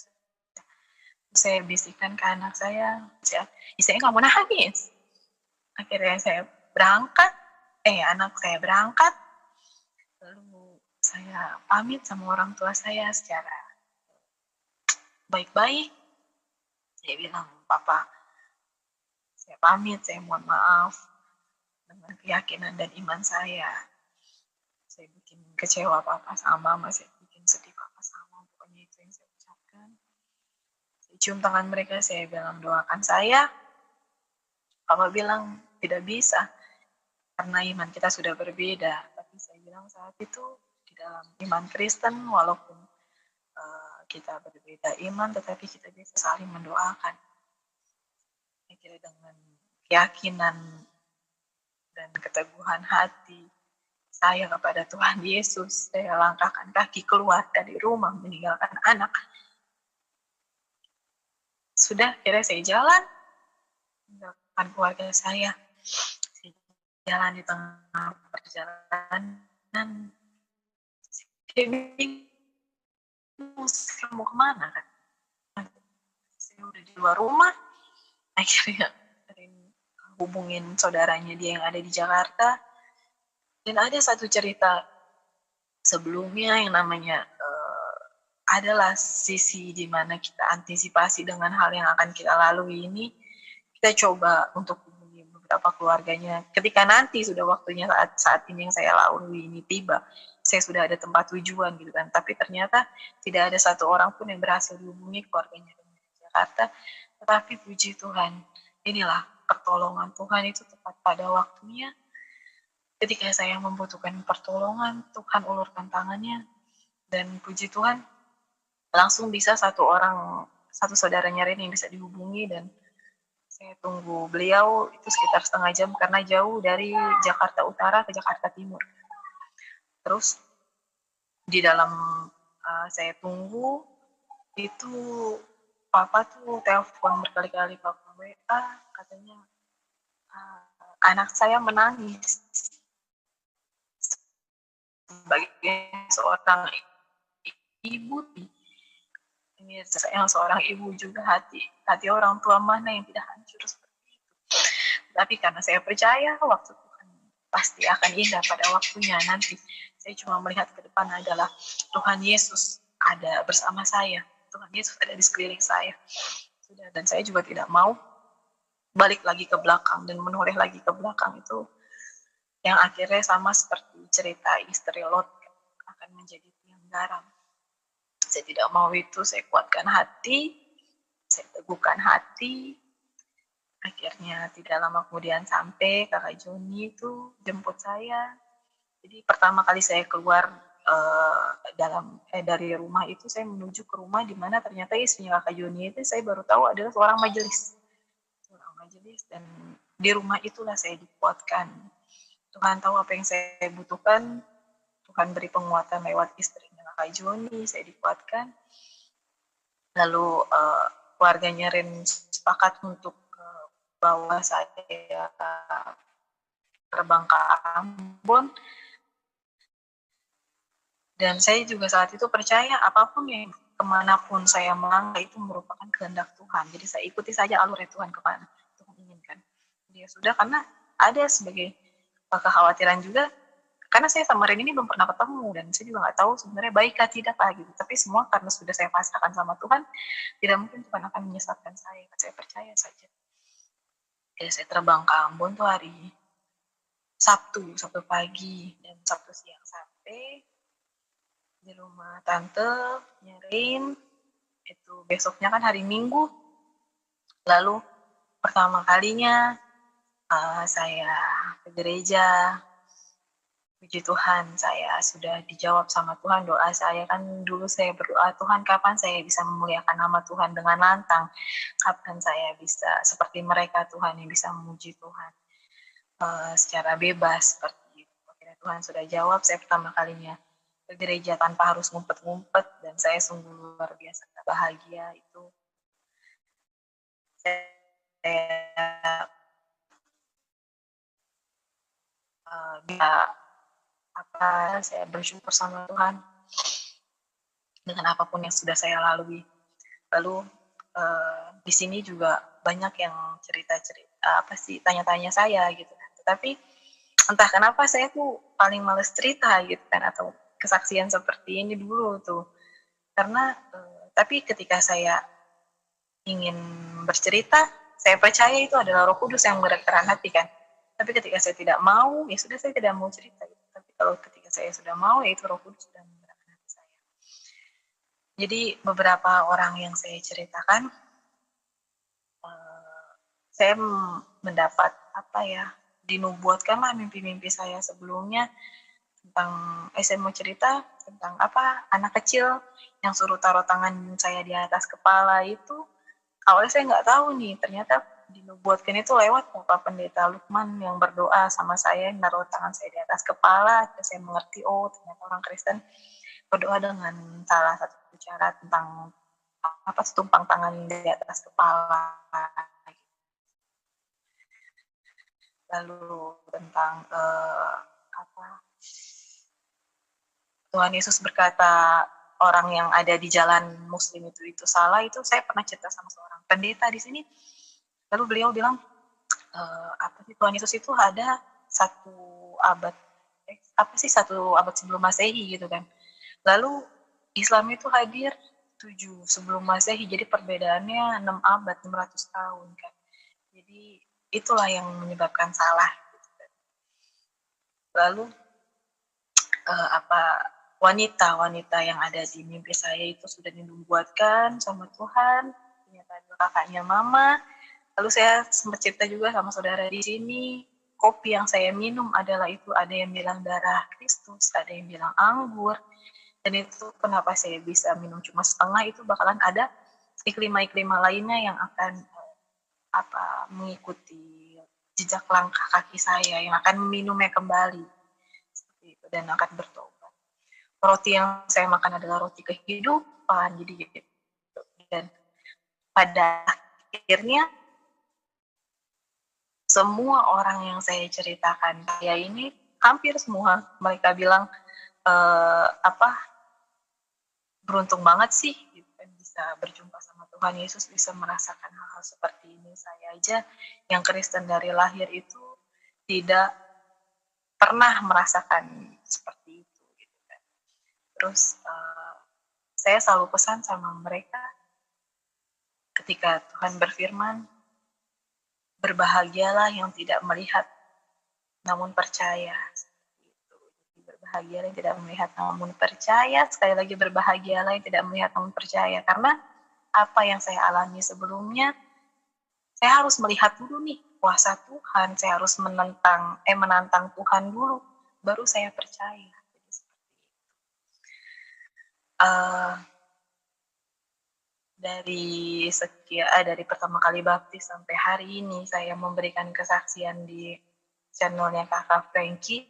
saya bisikan ke anak saya nggak mau nangis. Akhirnya saya berangkat, anak saya berangkat, lalu saya pamit sama orang tua saya secara baik-baik. Saya bilang, Papa, saya pamit, saya mohon maaf dengan keyakinan dan iman saya. Saya bikin kecewa Papa sama Mama, saya bikin sedih Papa sama, pokoknya itu yang saya ucapkan. Saya cium tangan mereka, saya bilang doakan saya. Papa bilang tidak bisa, karena iman kita sudah berbeda. Tapi saya bilang saat itu di dalam iman Kristen, walaupun kita berbeda iman, tetapi kita bisa saling mendoakan. Akhirnya dengan keyakinan dan keteguhan hati saya kepada Tuhan Yesus, saya langkahkan kaki keluar dari rumah, meninggalkan anak. Sudah, akhirnya saya jalan, meninggalkan keluarga saya. Saya jalan di tengah perjalanan, saya bingung saya mau kemana kan. Saya udah di luar rumah, akhirnya hubungin saudaranya dia yang ada di Jakarta. Dan ada satu cerita sebelumnya yang namanya adalah sisi di mana kita antisipasi dengan hal yang akan kita lalui ini. Kita coba untuk hubungi beberapa keluarganya. Ketika nanti sudah waktunya saat ini yang saya lalui ini tiba, saya sudah ada tempat tujuan gitu kan. Tapi ternyata tidak ada satu orang pun yang berhasil dihubungi keluarganya di Jakarta. Tetapi puji Tuhan, inilah pertolongan Tuhan itu tepat pada waktunya. Ketika saya membutuhkan pertolongan, Tuhan ulurkan tangannya, dan puji Tuhan langsung bisa satu saudaranya Ren yang bisa dihubungi, dan saya tunggu beliau itu sekitar setengah jam karena jauh dari Jakarta Utara ke Jakarta Timur. Terus di dalam saya tunggu itu Papa tuh telepon berkali-kali, Papa WA, katanya anak saya menangis. Sebagai seorang ibu, ini yang seorang ibu juga, hati orang tua mana yang tidak hancur seperti itu. Tapi karena saya percaya waktu Tuhan pasti akan indah pada waktunya nanti. Saya cuma melihat ke depan adalah Tuhan Yesus ada bersama saya. Tuhan Yesus ada di sekeliling saya. Sudah, dan saya juga tidak mau balik lagi ke belakang dan menoleh lagi ke belakang, itu yang akhirnya sama seperti cerita istri Lot akan menjadi tiang garam. Saya tidak mau itu, saya kuatkan hati, saya teguhkan hati. Akhirnya tidak lama kemudian sampai kakak Joni itu jemput saya. Jadi pertama kali saya keluar dari rumah itu, saya menuju ke rumah di mana ternyata istrinya kakak Joni itu saya baru tahu adalah seorang majelis. Dan di rumah itulah saya dikuatkan. Tuhan tahu apa yang saya butuhkan. Tuhan beri penguatan lewat istrinya kakak Joni, saya dikuatkan. Lalu keluarganya Ren sepakat untuk bawa saya terbang ke Ambon. Dan saya juga saat itu percaya apapun yang kemanapun saya melangkah itu merupakan kehendak Tuhan. Jadi saya ikuti saja alurnya Tuhan kemana Tuhan inginkan. Dia sudah, karena ada sebagai kekhawatiran juga, karena saya sama Ren ini belum pernah ketemu dan saya juga nggak tahu sebenarnya baikkah tidak gitu. Tapi semua karena sudah saya pasrahkan sama Tuhan, tidak mungkin Tuhan akan menyesatkan saya. Saya percaya saja. Jadi saya terbang ke Ambon tuh hari Sabtu pagi, dan Sabtu siang sampai di rumah tante nyerin. Itu besoknya kan hari Minggu. Lalu pertama kalinya saya ke gereja. Puji Tuhan, saya sudah dijawab sama Tuhan doa saya. Kan dulu saya berdoa, Tuhan kapan saya bisa memuliakan nama Tuhan dengan lantang? Kapan saya bisa seperti mereka Tuhan yang bisa memuji Tuhan secara bebas seperti itu. Akhirnya Tuhan sudah jawab, saya pertama kalinya ke gereja tanpa harus ngumpet-ngumpet, dan saya sungguh luar biasa bahagia itu. Saya bisa saya bersyukur sama Tuhan dengan apapun yang sudah saya lalui. Lalu di sini juga banyak yang cerita-cerita tanya-tanya saya gitu kan. Tetapi entah kenapa saya tuh paling males cerita gitu kan, atau kesaksian seperti ini dulu tuh. Karena tapi ketika saya ingin bercerita, saya percaya itu adalah Roh Kudus yang menggerakkan hati kan. Tapi ketika saya tidak mau, ya sudah, saya tidak mau cerita gitu. Tapi kalau ketika saya sudah mau, ya itu Roh Kudus sudah menggerakkan hati saya. Jadi beberapa orang yang saya ceritakan, saya mendapat dinubuatkanlah mimpi-mimpi saya sebelumnya tentang saya mau cerita tentang anak kecil yang suruh taruh tangan saya di atas kepala itu. Awalnya saya nggak tahu nih, ternyata dinubuatkan itu lewat Bapak Pendeta Lukman yang berdoa sama saya, naruh tangan saya di atas kepala. Terus saya mengerti, oh ternyata orang Kristen berdoa dengan salah satu cara tentang tumpang tangan di atas kepala. Lalu tentang Tuhan Yesus berkata orang yang ada di jalan Muslim itu salah, itu saya pernah cerita sama seorang pendeta di sini. Lalu beliau bilang Tuhan Yesus itu ada satu abad sebelum Masehi gitu kan. Lalu Islam itu hadir 7 sebelum Masehi, jadi perbedaannya 6 abad, 600 tahun kan. Jadi itulah yang menyebabkan salah gitu kan. Lalu wanita yang ada di mimpi saya itu sudah dinubuatkan sama Tuhan, ternyata adalah kakaknya mama. Lalu saya sempat cerita juga sama saudara di sini, kopi yang saya minum adalah itu ada yang bilang darah Kristus, ada yang bilang anggur, dan itu kenapa saya bisa minum cuma setengah, itu bakalan ada iklima-iklima lainnya yang akan mengikuti jejak langkah kaki saya, yang akan meminumnya kembali seperti itu dan akan bertobat. Roti yang saya makan adalah roti kehidupan, jadi gitu. Dan pada akhirnya semua orang yang saya ceritakan saya ini, hampir semua mereka bilang beruntung banget sih gitu kan, bisa berjumpa sama Tuhan Yesus, bisa merasakan hal-hal seperti ini. Saya aja yang Kristen dari lahir itu tidak pernah merasakan seperti itu gitu kan. Terus saya selalu pesan sama mereka ketika Tuhan berfirman, berbahagialah yang tidak melihat namun percaya. Berbahagialah yang tidak melihat namun percaya. Sekali lagi, berbahagialah yang tidak melihat namun percaya. Karena apa yang saya alami sebelumnya, saya harus melihat dulu nih kuasa Tuhan. Saya harus menantang Tuhan dulu, baru saya percaya. Jadi seperti itu. Dari pertama kali baptis sampai hari ini saya memberikan kesaksian di channelnya Kakak Frankie.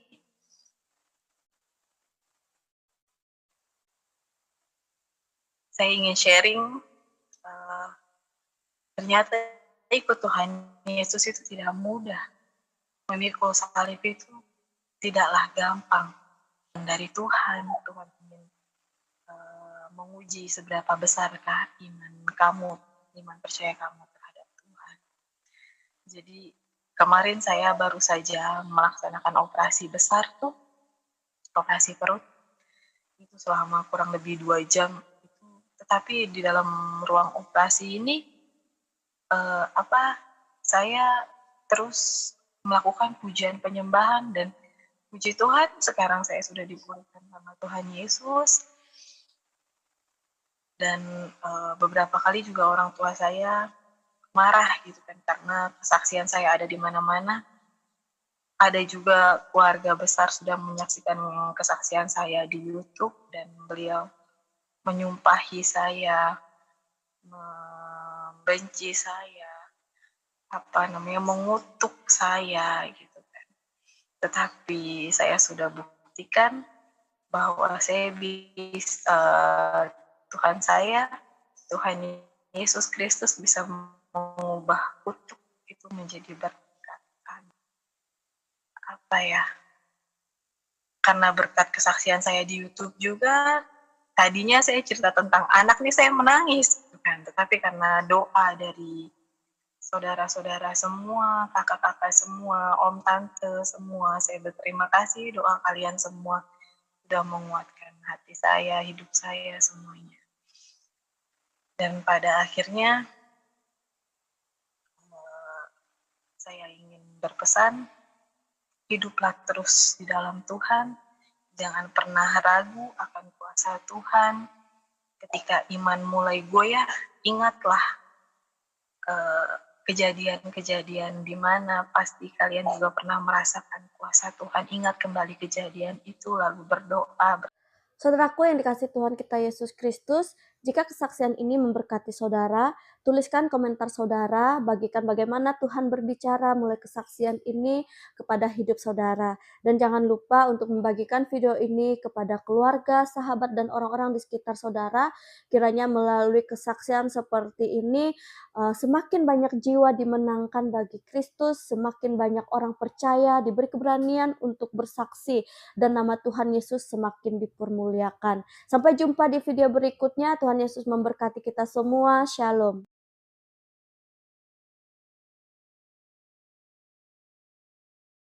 Saya ingin sharing, ternyata ikut Tuhan Yesus itu tidak mudah. Memikul salib itu tidaklah gampang. Dari Tuhan ingin menguji seberapa besarkah iman percaya kamu terhadap Tuhan. Jadi kemarin saya baru saja melaksanakan operasi besar tuh, operasi perut. Itu selama kurang lebih 2 jam. Tetapi di dalam ruang operasi ini saya terus melakukan pujian penyembahan, dan puji Tuhan sekarang saya sudah dipulihkan sama Tuhan Yesus. Dan beberapa kali juga orang tua saya marah gitu kan, karena kesaksian saya ada di mana-mana. Ada juga keluarga besar sudah menyaksikan kesaksian saya di YouTube, dan beliau menyumpahi saya, membenci saya, mengutuk saya gitu kan. Tetapi saya sudah buktikan bahwa saya bisa, Tuhan Yesus Kristus bisa mengubah kutuk itu menjadi berkat. karena berkat kesaksian saya di YouTube juga, tadinya saya cerita tentang anak nih saya menangis, gitu kan. Tetapi karena doa dari saudara-saudara semua, kakak-kakak semua, om tante semua, saya berterima kasih doa kalian semua sudah menguatkan hati saya, hidup saya semuanya. Dan pada akhirnya saya ingin berpesan, hiduplah terus di dalam Tuhan, jangan pernah ragu akan kuasa Tuhan. Ketika iman mulai goyah, ingatlah kejadian-kejadian di mana pasti kalian juga pernah merasakan kuasa Tuhan. Ingat kembali kejadian itu, lalu berdoa. Saudaraku yang dikasihi Tuhan kita Yesus Kristus, jika kesaksian ini memberkati saudara, tuliskan komentar saudara, bagikan bagaimana Tuhan berbicara mulai kesaksian ini kepada hidup saudara. Dan jangan lupa untuk membagikan video ini kepada keluarga, sahabat, dan orang-orang di sekitar saudara. Kiranya melalui kesaksian seperti ini, semakin banyak jiwa dimenangkan bagi Kristus, semakin banyak orang percaya, diberi keberanian untuk bersaksi, dan nama Tuhan Yesus semakin dipermuliakan. Sampai jumpa di video berikutnya. Tuhan Yesus memberkati kita semua. Shalom.